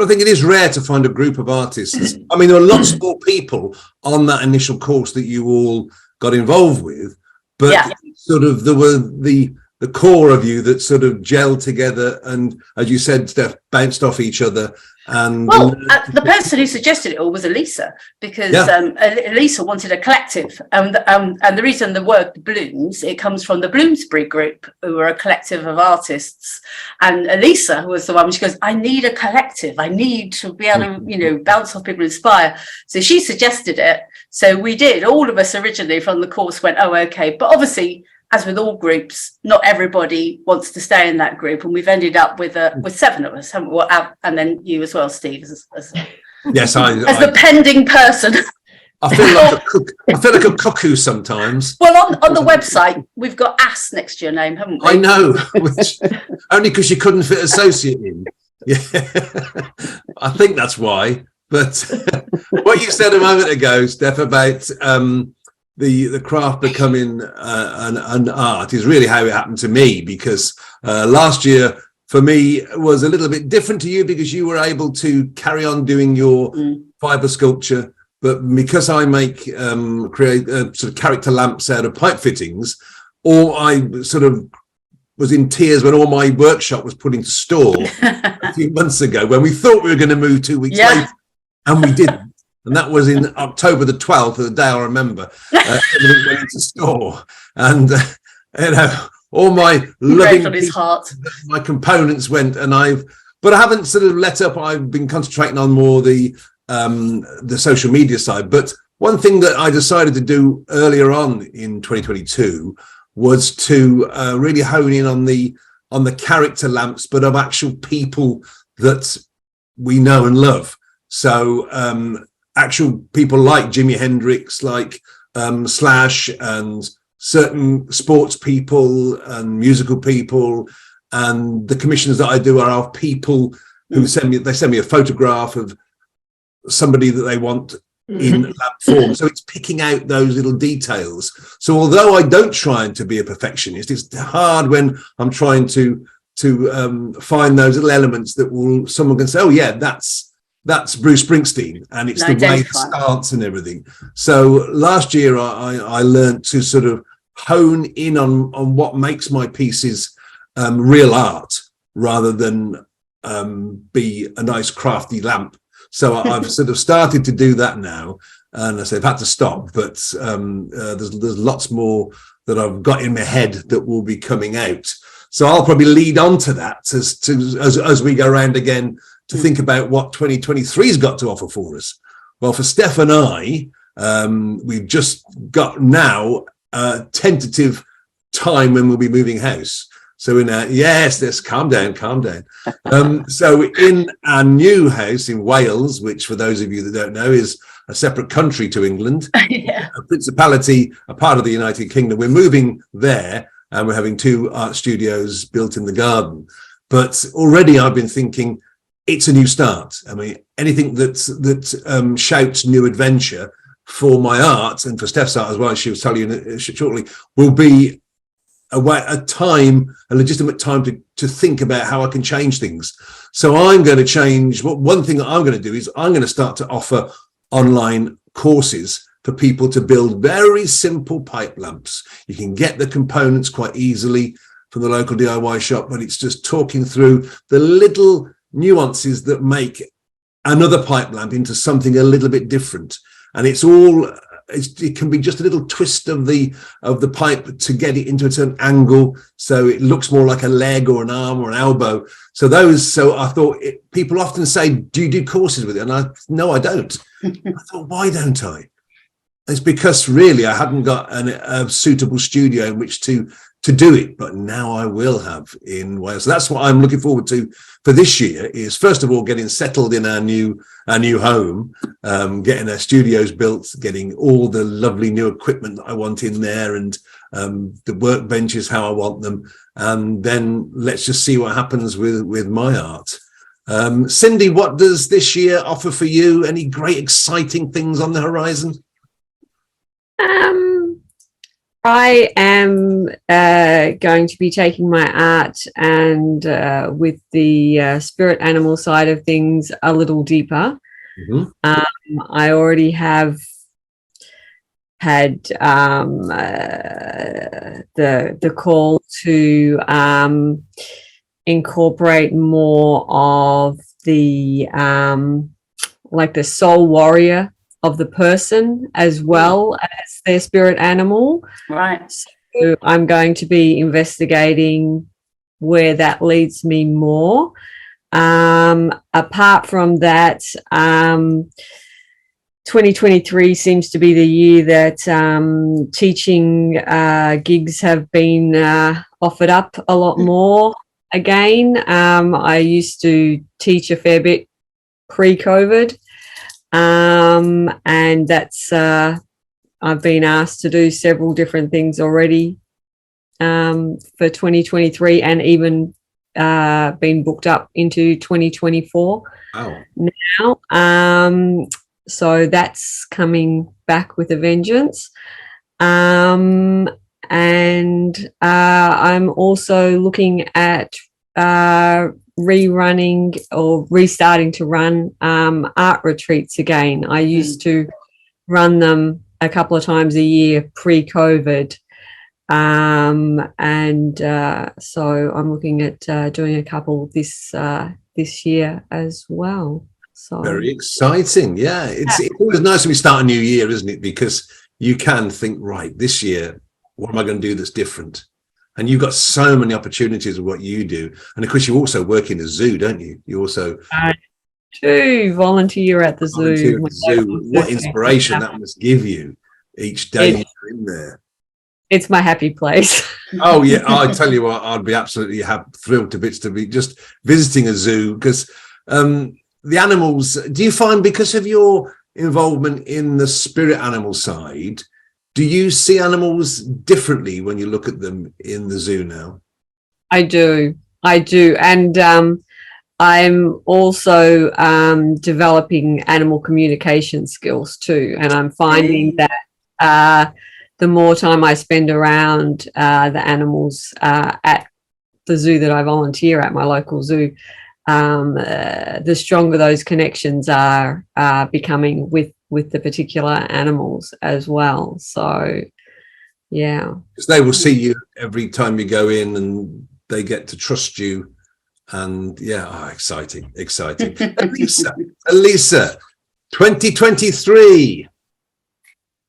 I think it is rare to find a group of artists. I mean, there are lots more people on that initial course that you all got involved with, but sort of there were the core of you that sort of gelled together, and as you said, Steph, bounced off each other. And the person who suggested it all was Elisa, because Elisa wanted a collective, and the reason the word Bloomz, it comes from the Bloomsbury group, who were a collective of artists, and Elisa was the one. She goes, I need a collective, I need to be able to bounce off people, inspire. So she suggested it, so we did. All of us originally from the course went, oh okay, but obviously, as with all groups, not everybody wants to stay in that group, and we've ended up with 7 of us, haven't we? And then you as well, Steve, as the pending person. I feel like a cuckoo sometimes. Well, on the website, we've got ass next to your name, haven't we? I know, only because you couldn't fit associate in. Yeah, I think that's why. But what you said a moment ago, Steph, about the craft becoming an art is really how it happened to me, because last year for me was a little bit different to you, because you were able to carry on doing your fibre sculpture, but because I create sort of character lamps out of pipe fittings, or I sort of was in tears when all my workshop was put into store a few months ago, when we thought we were going to move 2 weeks later, and we didn't. And that was in October the 12th, the day I remember. Everything went into store, and all my loving on his heart. My components went, but I haven't sort of let up. I've been concentrating on more the social media side. But one thing that I decided to do earlier on in 2022 was to really hone in on the character lamps, but of actual people that we know and love. So actual people like Jimi Hendrix, like Slash, and certain sports people and musical people, and the commissions that I do are of people who send me a photograph of somebody that they want in lab form. So it's picking out those little details. So although I don't try to be a perfectionist, it's hard when I'm trying to find those little elements that someone can say, oh yeah, that's Bruce Springsteen, and it's the way it starts and everything. So last year I learned to sort of hone in on what makes my pieces real art, rather than be a nice crafty lamp. So I've sort of started to do that now, and I say I've had to stop, but there's lots more that I've got in my head that will be coming out. So I'll probably lead on to that as we go around again, to think about what 2023's got to offer for us. Well, for Steph and I, we've just got now a tentative time when we'll be moving house. So let's calm down. So in our new house in Wales, which for those of you that don't know is a separate country to England, a principality, a part of the United Kingdom, we're moving there, and we're having 2 art studios built in the garden. But already I've been thinking, it's a new start. I mean, anything that shouts new adventure for my art, and for Steph's art as well, as she was telling you shortly, will be a legitimate time to think about how I can change things. So I'm going to change. One thing that I'm going to do is I'm going to start to offer online courses for people to build very simple pipe lamps. You can get the components quite easily from the local DIY shop, but it's just talking through the little nuances that make another pipe lamp into something a little bit different. And it can be just a little twist of the pipe to get it into a certain angle, so it looks more like a leg or an arm or an elbow. So I thought, people often say, do you do courses with it? And no, I don't. I thought, why don't I? It's because really I hadn't got a suitable studio in which to do it, but now I will have in Wales. So that's what I'm looking forward to for this year, is first of all getting settled in our new home, getting our studios built, getting all the lovely new equipment that I want in there, and the workbenches how I want them, and then let's just see what happens with my art. Cindy, what does this year offer for you? Any great exciting things on the horizon? I am going to be taking my art and with the spirit animal side of things a little deeper. I already have had the call to incorporate more of the like the soul warrior of the person as well as their spirit animal. Right. So I'm going to be investigating where that leads me more. Apart from that, 2023 seems to be the year that teaching gigs have been offered up a lot more again. I used to teach a fair bit pre-COVID, and that's I've been asked to do several different things already for 2023, and even been booked up into 2024 now. So that's coming back with a vengeance. And I'm also looking at rerunning or restarting to run art retreats again. I used to run them a couple of times a year pre-COVID. So I'm looking at doing a couple this year as well. So very exciting. Yeah, it's always nice when we start a new year, isn't it? Because you can think, right, this year, what am I going to do that's different? And you've got so many opportunities of what you do. And of course, you also work in a zoo, don't you? You also do volunteer at the zoo. What inspiration that must give you each day you're in there. It's my happy place. Oh yeah, I tell you what, I'd be absolutely thrilled to bits to be just visiting a zoo, because the animals, do you find, because of your involvement in the spirit animal side, do you see animals differently when you look at them in the zoo now? I do. And I'm also developing animal communication skills too. And I'm finding that the more time I spend around the animals at the zoo that I volunteer at, my local zoo, the stronger those connections are becoming with the particular animals as well. So, yeah. Because they will see you every time you go in, and they get to trust you. And exciting. Elisa, 2023.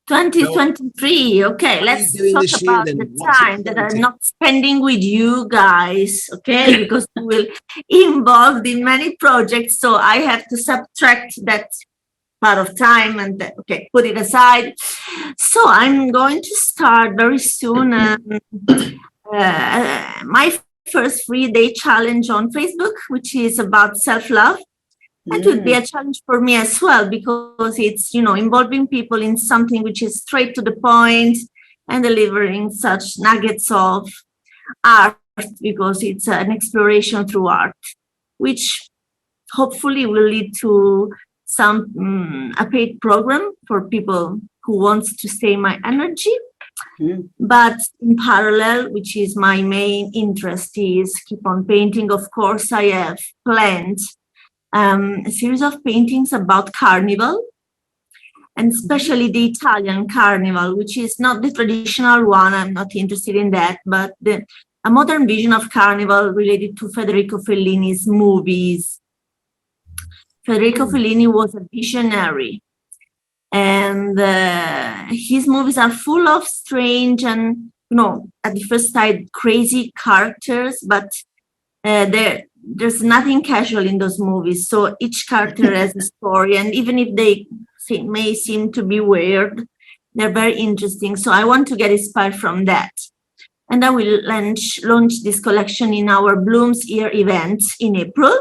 2023. Okay, let's talk about the time that I'm not spending with you guys, okay? Because we will involved in many projects, so I have to subtract that part of time and put it aside. So I'm going to start very soon my first 3-day challenge on Facebook, which is about self-love. It would be a challenge for me as well, because it's, involving people in something which is straight to the point and delivering such nuggets of art, because it's an exploration through art, which hopefully will lead to a paid program for people who wants to stay my energy. But in parallel, which is my main interest, is keep on painting. Of course, I have planned a series of paintings about carnival, and especially the Italian carnival, which is not the traditional one. I'm not interested in that, but a modern vision of carnival related to Federico Fellini's movies. Federico Fellini was a visionary, and his movies are full of strange and, at the first sight, crazy characters, but there's nothing casual in those movies. So each character has a story, and even if they may seem to be weird, they're very interesting. So I want to get inspired from that. And I will launch this collection in our Bloomz Year event in April.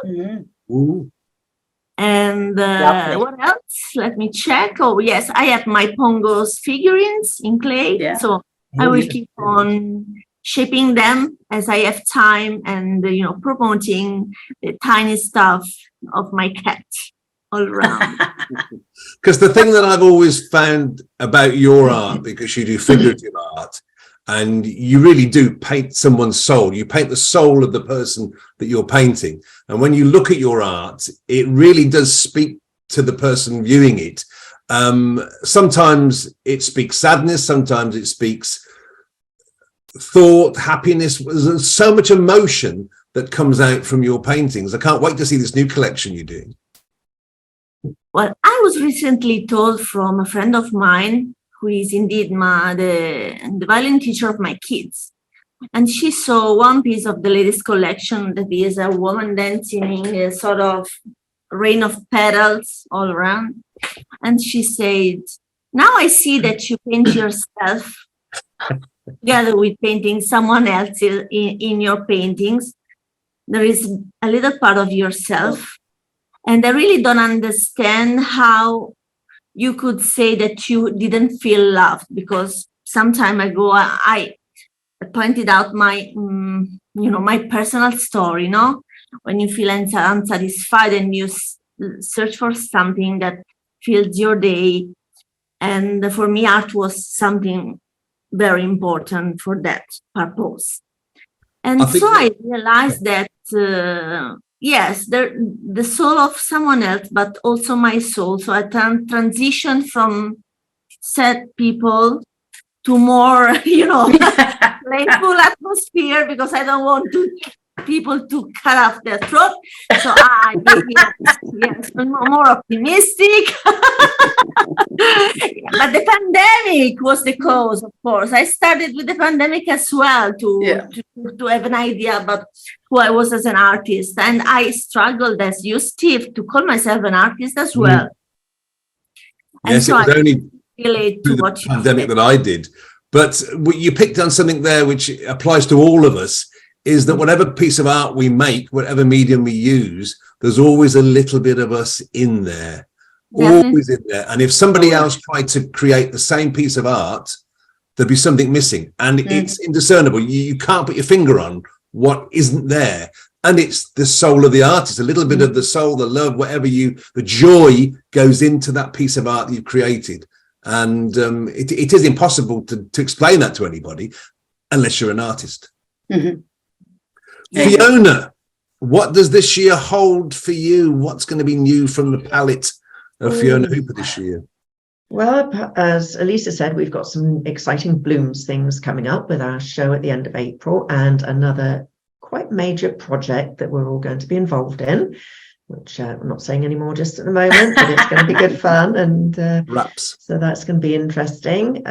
And what else? Let me check. Oh, yes, I have my Pongos figurines in clay. Yeah. So I will keep on shaping them as I have time, and promoting the tiny stuff of my cat all around. Because the thing that I've always found about your art, because you do figurative art, and you really do paint someone's soul. You paint the soul of the person that you're painting, and when you look at your art, it really does speak to the person viewing it. Sometimes it speaks sadness, sometimes it speaks thought, happiness. There's so much emotion that comes out from your paintings. I can't wait to see this new collection you're doing. Well, I was recently told from a friend of mine, who is indeed the violin teacher of my kids. And she saw one piece of the latest collection that is a woman dancing in a sort of rain of petals all around. And she said, now I see that you paint yourself together with painting someone else in your paintings. There is a little part of yourself. And I really don't understand how you could say that you didn't feel loved, because some time ago I pointed out my, my personal story, no? When you feel unsatisfied and you search for something that fills your day. And for me, art was something very important for that purpose. And I realized that, yes, the soul of someone else, but also my soul. So I transitioned from sad people to more, playful atmosphere, because I don't want people to cut off their throat. So yes, more optimistic. But the pandemic was the cause, of course. I started with the pandemic as well to have an idea about who I was as an artist. And I struggled, as you, Steve, to call myself an artist as well. And yes, so it was only relate through to the pandemic that I did. But you picked on something there which applies to all of us, is that whatever piece of art we make, whatever medium we use, there's always a little bit of us in there. Always in there. And if somebody else tried to create the same piece of art, there'd be something missing. And it's indiscernible. You can't put your finger on what isn't there. And it's the soul of the artist, a little bit of the soul, the love, the joy goes into that piece of art that you've created. And it is impossible to explain that to anybody unless you're an artist. Mm-hmm. Fiona, what does this year hold for you? What's going to be new from the palette of Fiona Hooper this year? Well, as Elisa said, we've got some exciting Bloomz things coming up with our show at the end of April, and another quite major project that we're all going to be involved in, which I'm not saying anymore just at the moment, but it's going to be good fun. And Raps. So that's going to be interesting.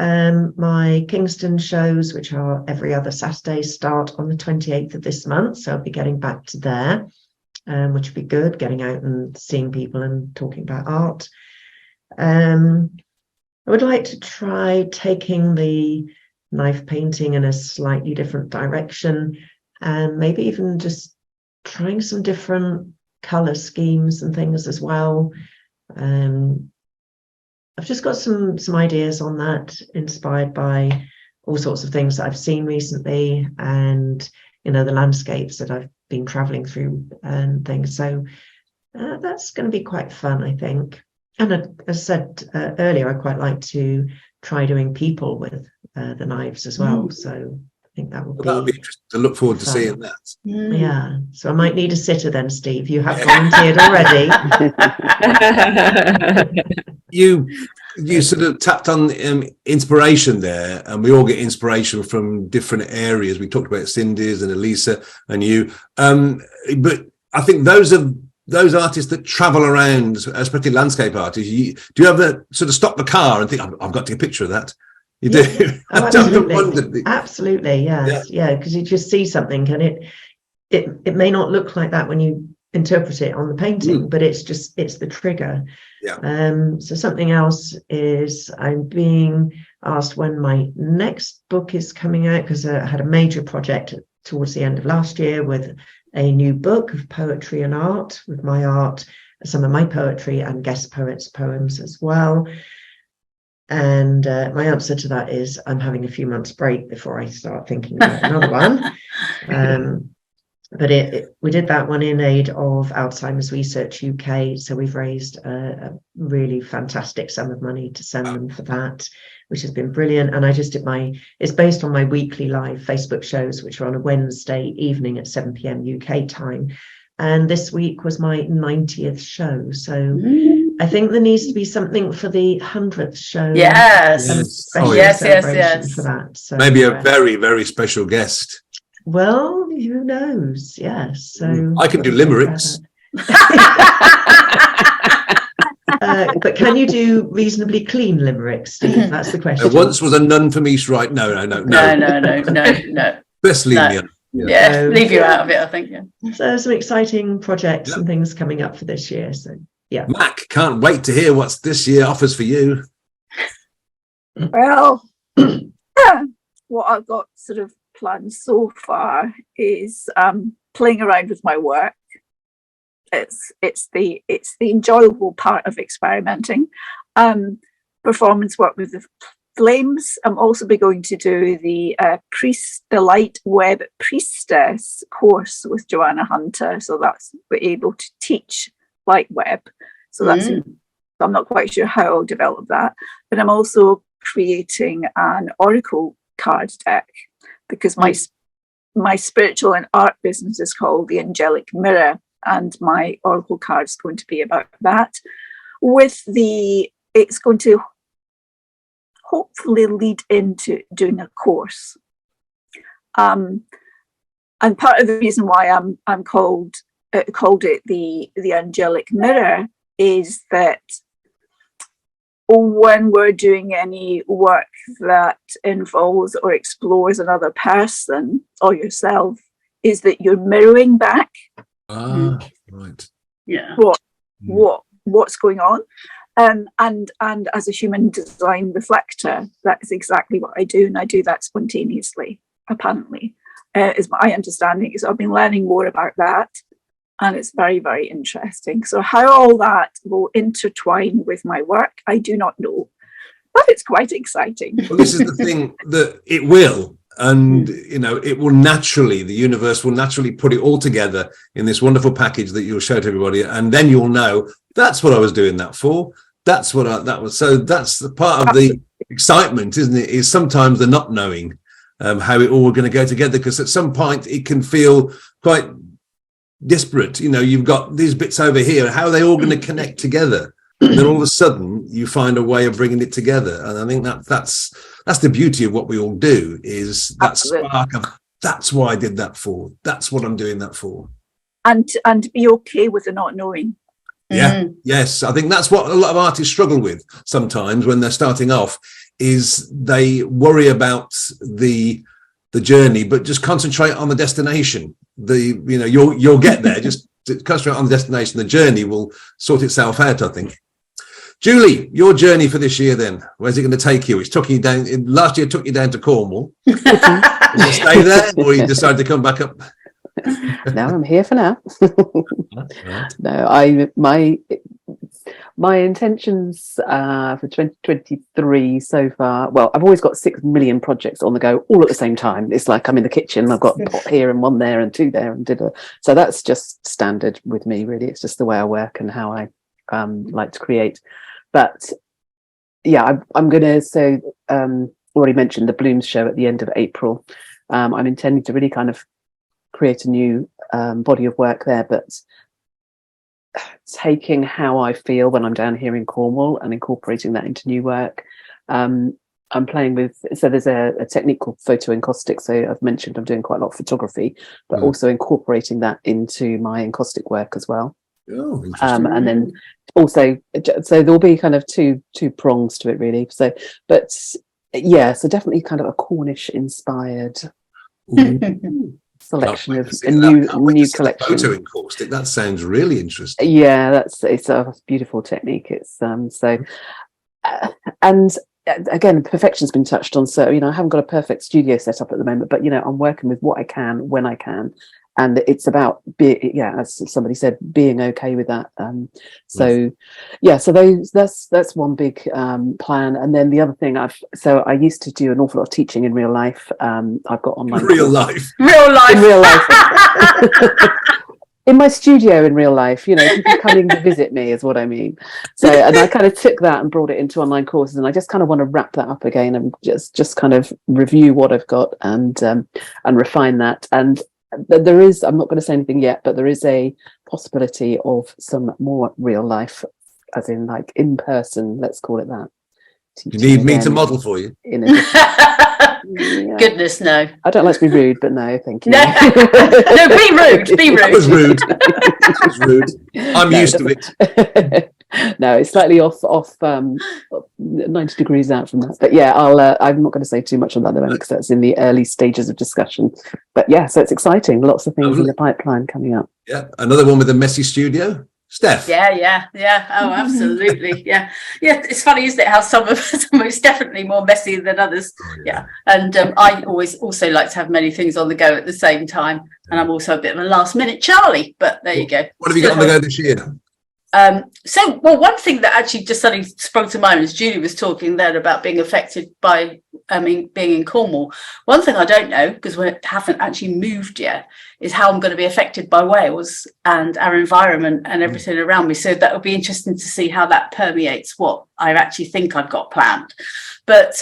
My Kingston shows, which are every other Saturday, start on the 28th of this month. So I'll be getting back to there, which would be good, getting out and seeing people and talking about art. I would like to try taking the knife painting in a slightly different direction, and maybe even just trying some different color schemes and things as well. I've just got some ideas on that, inspired by all sorts of things that I've seen recently, and the landscapes that I've been traveling through and things. So that's going to be quite fun, I think. And as I said earlier, I quite like to try doing people with the knives as well. So I think that'll be interesting to look forward to seeing that. Yeah, so I might need a sitter then, Steve. You have volunteered already. You sort of tapped on inspiration there, and we all get inspiration from different areas. We talked about Cindy's and Elisa and you, but I think those artists that travel around, especially landscape artists, do you ever sort of stop the car and think, I've got to take a picture of that? You do? Oh, absolutely, yes. Yeah, because you just see something, and it may not look like that when you interpret it on the painting, but it's the trigger. So something else is, I'm being asked when my next book is coming out, because I had a major project towards the end of last year with a new book of poetry and art, with my art, some of my poetry and guest poets' poems as well. And my answer to that is I'm having a few months break before I start thinking about another one. But we did that one in aid of Alzheimer's Research UK. So we've raised a really fantastic sum of money to send them for that, which has been brilliant. And I just did it's based on my weekly live Facebook shows, which are on a Wednesday evening at 7 p.m. UK time. And this week was my 90th show. So I think there needs to be something for the 100th show. Yes. Some Yes. special Oh, yes. celebration Yes. for that. So, Maybe a very, very special guest. well, who knows? Yes. So I can do limericks. But can you do reasonably clean limericks, Steve? That's the question. There once was a nun for me, right? No. No. Best leave No. me alone. Yeah, So, leave you out of it, I think. Yeah. So some exciting projects Yeah. and things coming up for this year. So yeah. Mac, can't wait to hear what's this year offers for you. Well, what I've got sort of planned so far is playing around with my work. It's the enjoyable part of experimenting. Performance work with the flames. I'm also going to do the Light Web Priestess course with Joanna Hunter. So that's we're able to teach Light Web. So that's I'm not quite sure how I'll develop that. But I'm also creating an oracle card deck because my spiritual and art business is called the Angelic Mirror, and my oracle card is going to be about that. It's going to hopefully lead into doing a course. And part of the reason why I'm called it the Angelic Mirror is that when we're doing any work that involves or explores another person or yourself, is that you're mirroring back Right. Yeah. what's going on. And as a human design reflector, that is exactly what I do, and I do that spontaneously, apparently, is my understanding. So I've been learning more about that, and it's very, very interesting. So how all that will intertwine with my work, I do not know, but it's quite exciting. Well, this is the thing, that it will, and it will naturally, the universe will naturally put it all together in this wonderful package that you'll show to everybody, and then you'll know that's what I was doing that for. That's what that was. So that's the part of the excitement, isn't it? Is sometimes the not knowing how it all going to go together, because at some point it can feel quite disparate. You've got these bits over here. How are they all going to connect together? And then all of a sudden you find a way of bringing it together. And I think that's the beauty of what we all do, is that spark of that's why I did that for. That's what I'm doing that for. And be okay with the not knowing. Yeah. Yes. I think that's what a lot of artists struggle with sometimes when they're starting off, is they worry about the journey, but just concentrate on the destination. You'll get there. Just concentrate on the destination. The journey will sort itself out, I think. Julie, your journey for this year then, where's it going to take you? It's took you down, last year took you down to Cornwall. Did you stay there, or you decided to come back up? No, I'm here for now. Right. No, my intentions for 2023 so far, well, I've always got 6 million projects on the go all at the same time. It's like I'm in the kitchen, I've got a pot here and one there and two there and so that's just standard with me, really. It's just the way I work and how I like to create. But yeah, I'm gonna already mentioned the Bloomz show at the end of April. I'm intending to really kind of create a new body of work there, but taking how I feel when I'm down here in Cornwall and incorporating that into new work. I'm playing with, so there's a technique called photo encaustic. So I've mentioned I'm doing quite a lot of photography, but also incorporating that into my encaustic work as well. Oh, interesting. And then also, so there'll be kind of two prongs to it, really. So, but yeah, so definitely kind of a Cornish inspired selection of a new collection. Photo encaustic. That sounds really interesting. Yeah, it's a beautiful technique. It's and again, perfection's been touched on. So I haven't got a perfect studio set up at the moment, but I'm working with what I can when I can, and it's about as somebody said, being okay with that. So that's one big plan. And then the other thing I used to do an awful lot of teaching in real life. I've got online Real life. in real life. In my studio in real life, people coming to visit me is what I mean. So, and I kind of took that and brought it into online courses, and I just kind of want to wrap that up again and just kind of review what I've got and refine that. And there is, I'm not going to say anything yet, but there is a possibility of some more real life as in like in person, let's call it that. You need me to model for you? In a yeah. Goodness, no. I don't like to be rude, but no, thank you. No, no, be rude, be rude. That was rude. That was rude. I'm used to it. No, it's slightly off 90 degrees out from that. But yeah, I'm not going to say too much on that at the moment because that's in the early stages of discussion. But yeah, so it's exciting. Lots of things in the pipeline coming up. Yeah, another one with a messy studio. Steph. Yeah. Oh, absolutely. Yeah. It's funny, isn't it? How some of it's definitely more messy than others. Yeah. And I always also like to have many things on the go at the same time. And I'm also a bit of a last minute Charlie. But there you go. What have you got on the go this year? One thing that actually just suddenly sprung to mind as Julie was talking there about being affected by, being in Cornwall. One thing I don't know, because we haven't actually moved yet, is how I'm going to be affected by Wales and our environment and everything around me. So that will be interesting to see how that permeates what I actually think I've got planned. But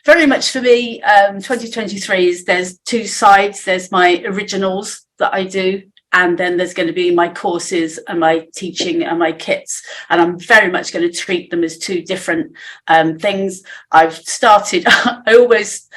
very much for me, 2023 is there's two sides. There's my originals that I do, and then there's going to be my courses and my teaching and my kits. And I'm very much going to treat them as two different things. I've started, I always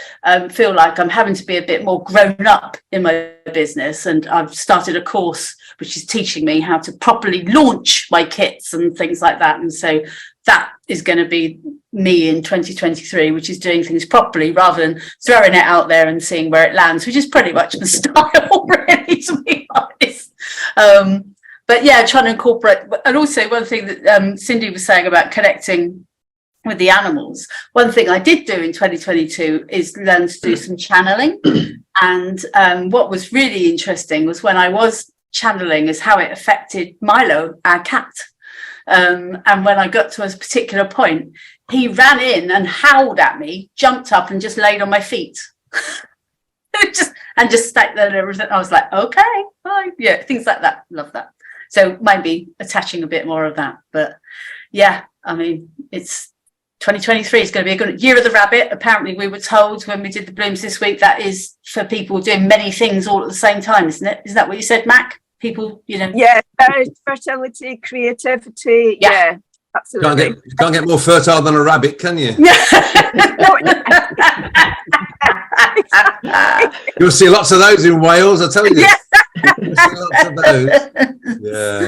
feel like I'm having to be a bit more grown up in my business. And I've started a course which is teaching me how to properly launch my kits and things like that. And so that is going to be me in 2023, which is doing things properly rather than throwing it out there and seeing where it lands, which is pretty much the style really, to be honest. But yeah, trying to incorporate. And also one thing that Cindy was saying about connecting with the animals, one thing I did do in 2022 is learn to do some channeling. And what was really interesting was when I was channeling is how it affected Milo, our cat. And when I got to a particular point, he ran in and howled at me, jumped up and just laid on my feet. just sat there and everything. I was like, okay, fine. Yeah, things like that. Love that. So maybe attaching a bit more of that. But yeah, I mean, it's 2023 is going to be a good year of the rabbit. Apparently we were told when we did the Bloomz this week, that is for people doing many things all at the same time, isn't it? Is that what you said, Mac? People, Yeah, fertility, creativity. Yeah, absolutely. You can't get more fertile than a rabbit, can you? You'll see lots of those in Wales, I tell you. You'll see lots of those. Yeah.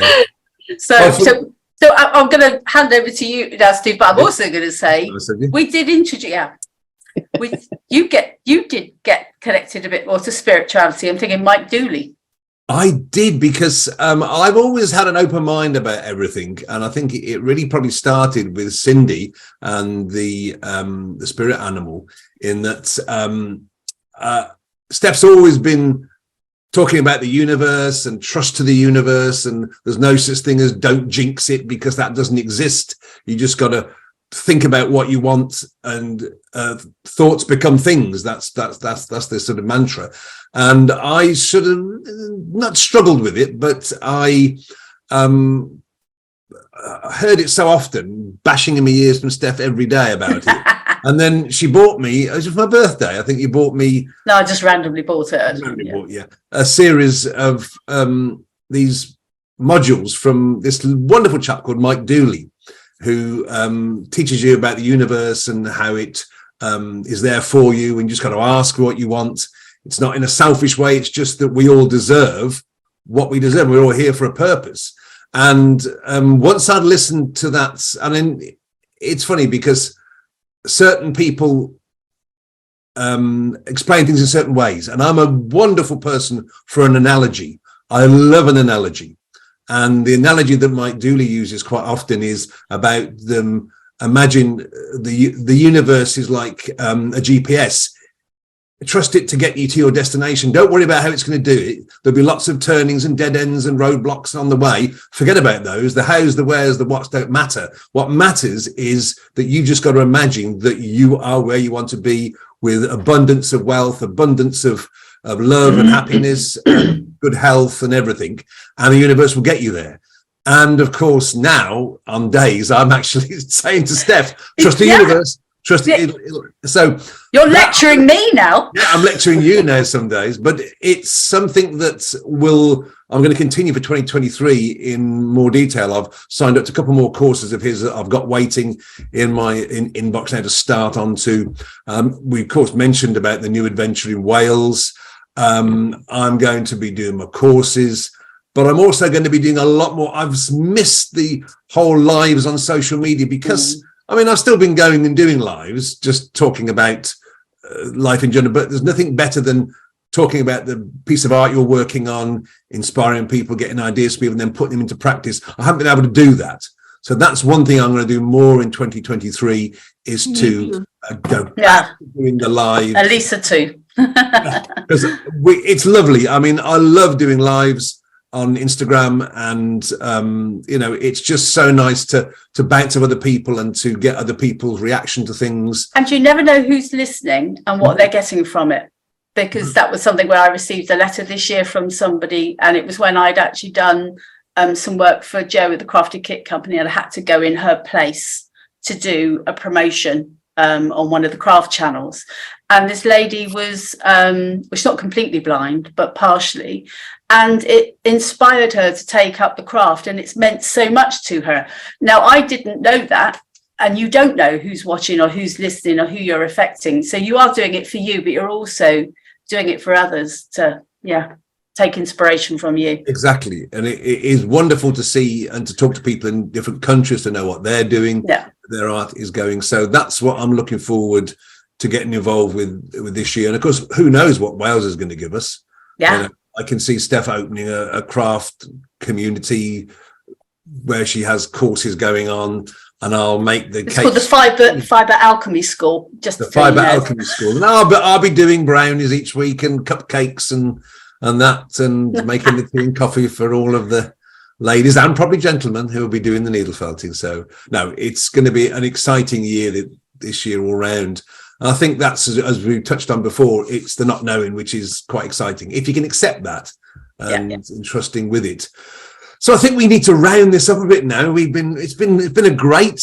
So I'm going to hand over to you now, Steve, but I'm also going to say we did introduce. Yeah. You did get connected a bit more to spirituality. I'm thinking Mike Dooley. I did, because I've always had an open mind about everything, and I think it really probably started with Cindy and the spirit animal. In that, Steph's always been talking about the universe and trust to the universe, and there's no such thing as don't jinx it, because that doesn't exist. You just got to think about what you want, and thoughts become things. That's the sort of mantra. And I sort of not struggled with it, but I heard it so often, bashing in my ears from Steph every day about it. And then she bought me, it was my birthday, I think you bought me. No, I just randomly bought it. A series of these modules from this wonderful chap called Mike Dooley, who teaches you about the universe and how it is there for you, and you just got to ask what you want. It's not in a selfish way. It's just that we all deserve what we deserve. We're all here for a purpose. And once I'd listened to that, I mean, it's funny because certain people explain things in certain ways. And I'm a wonderful person for an analogy. I love an analogy. And the analogy that Mike Dooley uses quite often is about them. Imagine the universe is like a GPS. Trust it to get you to your destination. Don't worry about how it's going to do it. There'll be lots of turnings and dead ends and roadblocks on the way. Forget about those. The hows, the wheres, the whats don't matter. What matters is that you just got to imagine that you are where you want to be, with abundance of wealth, abundance of love and happiness, and good health and everything. And the universe will get you there. And of course, now on days, I'm actually saying to Steph, trust the universe. Trust Yeah. So You're lecturing me now. yeah, I'm lecturing you now some days, but it's something that I'm going to continue for 2023 in more detail. I've signed up to a couple more courses of his that I've got waiting in my inbox now to start on to. We of course mentioned about the new adventure in Wales. I'm going to be doing my courses, but I'm also going to be doing a lot more. I've missed the whole lives on social media because I mean, I've still been going and doing lives, just talking about life in general, but there's nothing better than talking about the piece of art you're working on, inspiring people, getting ideas to people, and then putting them into practice. I haven't been able to do that. So that's one thing I'm going to do more in 2023 is to go back to doing the lives. Elisa too. Because it's lovely. I mean, I love doing lives on Instagram, and it's just so nice to bounce off other people and to get other people's reaction to things. And you never know who's listening and what they're getting from it, because that was something where I received a letter this year from somebody, and it was when I'd actually done some work for Jo with the Crafted Kit Company, and I had to go in her place to do a promotion on one of the craft channels. And this lady was she's not completely blind, but partially, and it inspired her to take up the craft, and it's meant so much to her. Now, I didn't know that, and you don't know who's watching or who's listening or who you're affecting. So you are doing it for you, but you're also doing it for others to take inspiration from you. Exactly. And it is wonderful to see and to talk to people in different countries to know what they're doing, their art is going. So that's what I'm looking forward to getting involved with this year. And of course, who knows what Wales is going to give us. I can see Steph opening a craft community where she has courses going on, and I'll make the It's called the Fibre Alchemy School. Just the Fibre Alchemy School. And I'll be doing brownies each week and cupcakes and that, and making the tea and coffee for all of the ladies and probably gentlemen who will be doing the needle felting. So no, it's going to be an exciting year this year all round. And I think that's, as we touched on before, it's the not knowing, which is quite exciting if you can accept that and trusting with it. So I think we need to round this up a bit now. It's been a great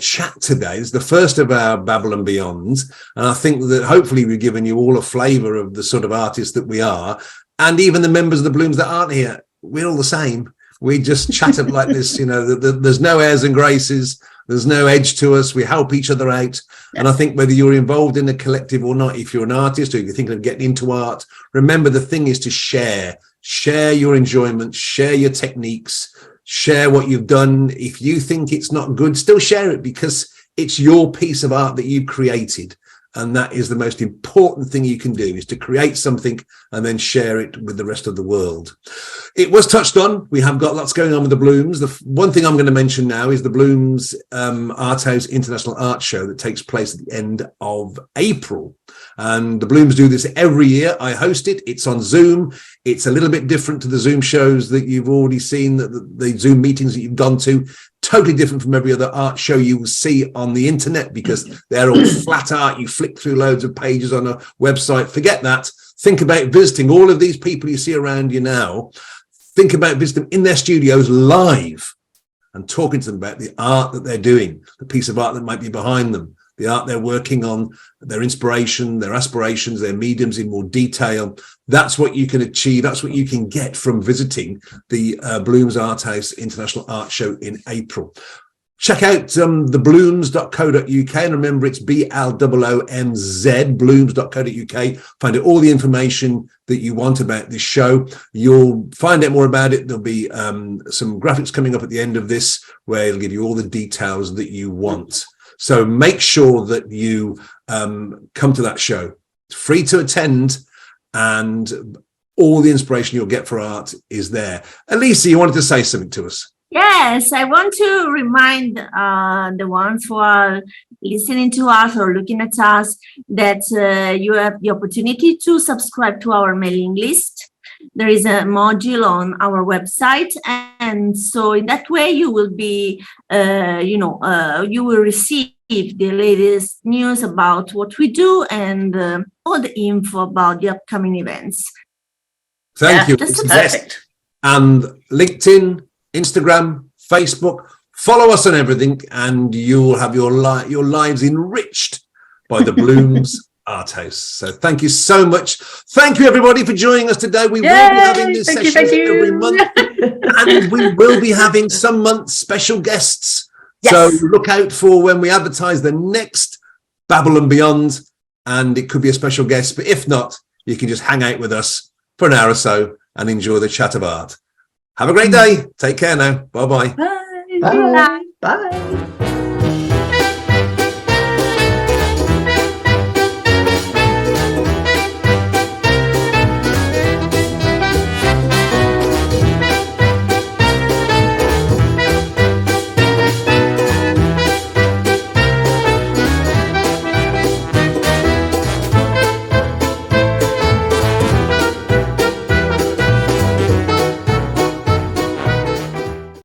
chat today. It's the first of our Babble and Beyonds, and I think that hopefully we've given you all a flavour of the sort of artists that we are, and even the members of the Bloomz that aren't here. We're all the same. We just chat up like this. There's no airs and graces. There's no edge to us. We help each other out. And I think whether you're involved in a collective or not, if you're an artist or you're thinking of getting into art, remember the thing is to share your enjoyment, share your techniques, share what you've done. If you think it's not good, still share it, because it's your piece of art that you created. And that is the most important thing you can do, is to create something and then share it with the rest of the world. It was touched on. We have got lots going on with the Bloomz. The one thing I'm going to mention now is the Bloomz Arthouse International Art Show that takes place at the end of April. And the Bloomz do this every year. I host it. It's on Zoom. It's a little bit different to the Zoom shows that you've already seen, the Zoom meetings that you've gone to. Totally different from every other art show you will see on the internet, because they're all flat art. You flick through loads of pages on a website. Forget that. Think about visiting all of these people you see around you now. Think about visiting in their studios live and talking to them about the art that they're doing, the piece of art that might be behind them, the art they're working on, their inspiration, their aspirations, their mediums in more detail. That's what you can achieve. That's what you can get from visiting the Bloomz Arthouse International Art Show in April. Check out thebloomz.co.uk, and remember it's BLOOMZ, bloomz.co.uk. Find out all the information that you want about this show. You'll find out more about it. There'll be some graphics coming up at the end of this where it'll give you all the details that you want. So make sure that you come to that show. It's free to attend, and all the inspiration you'll get for art is there. Elisa, you wanted to say something to us. Yes, I want to remind the ones who are listening to us or looking at us that you have the opportunity to subscribe to our mailing list. There is a module on our website, and so in that way you will be, you will receive the latest news about what we do and all the info about the upcoming events. Thank you. That's perfect. And LinkedIn, Instagram, Facebook, Follow us on everything, and you'll have your lives enriched by the Bloomz Arthouse. So thank you so much. Thank you, everybody, for joining us today. We will be having this session every month, and we will be having some months special guests. So look out for when we advertise the next Babble and Beyond, and it could be a special guest. But if not, you can just hang out with us for an hour or so and enjoy the chat of art. Have a great day. Take care now. Bye-bye. Bye. Bye. Bye.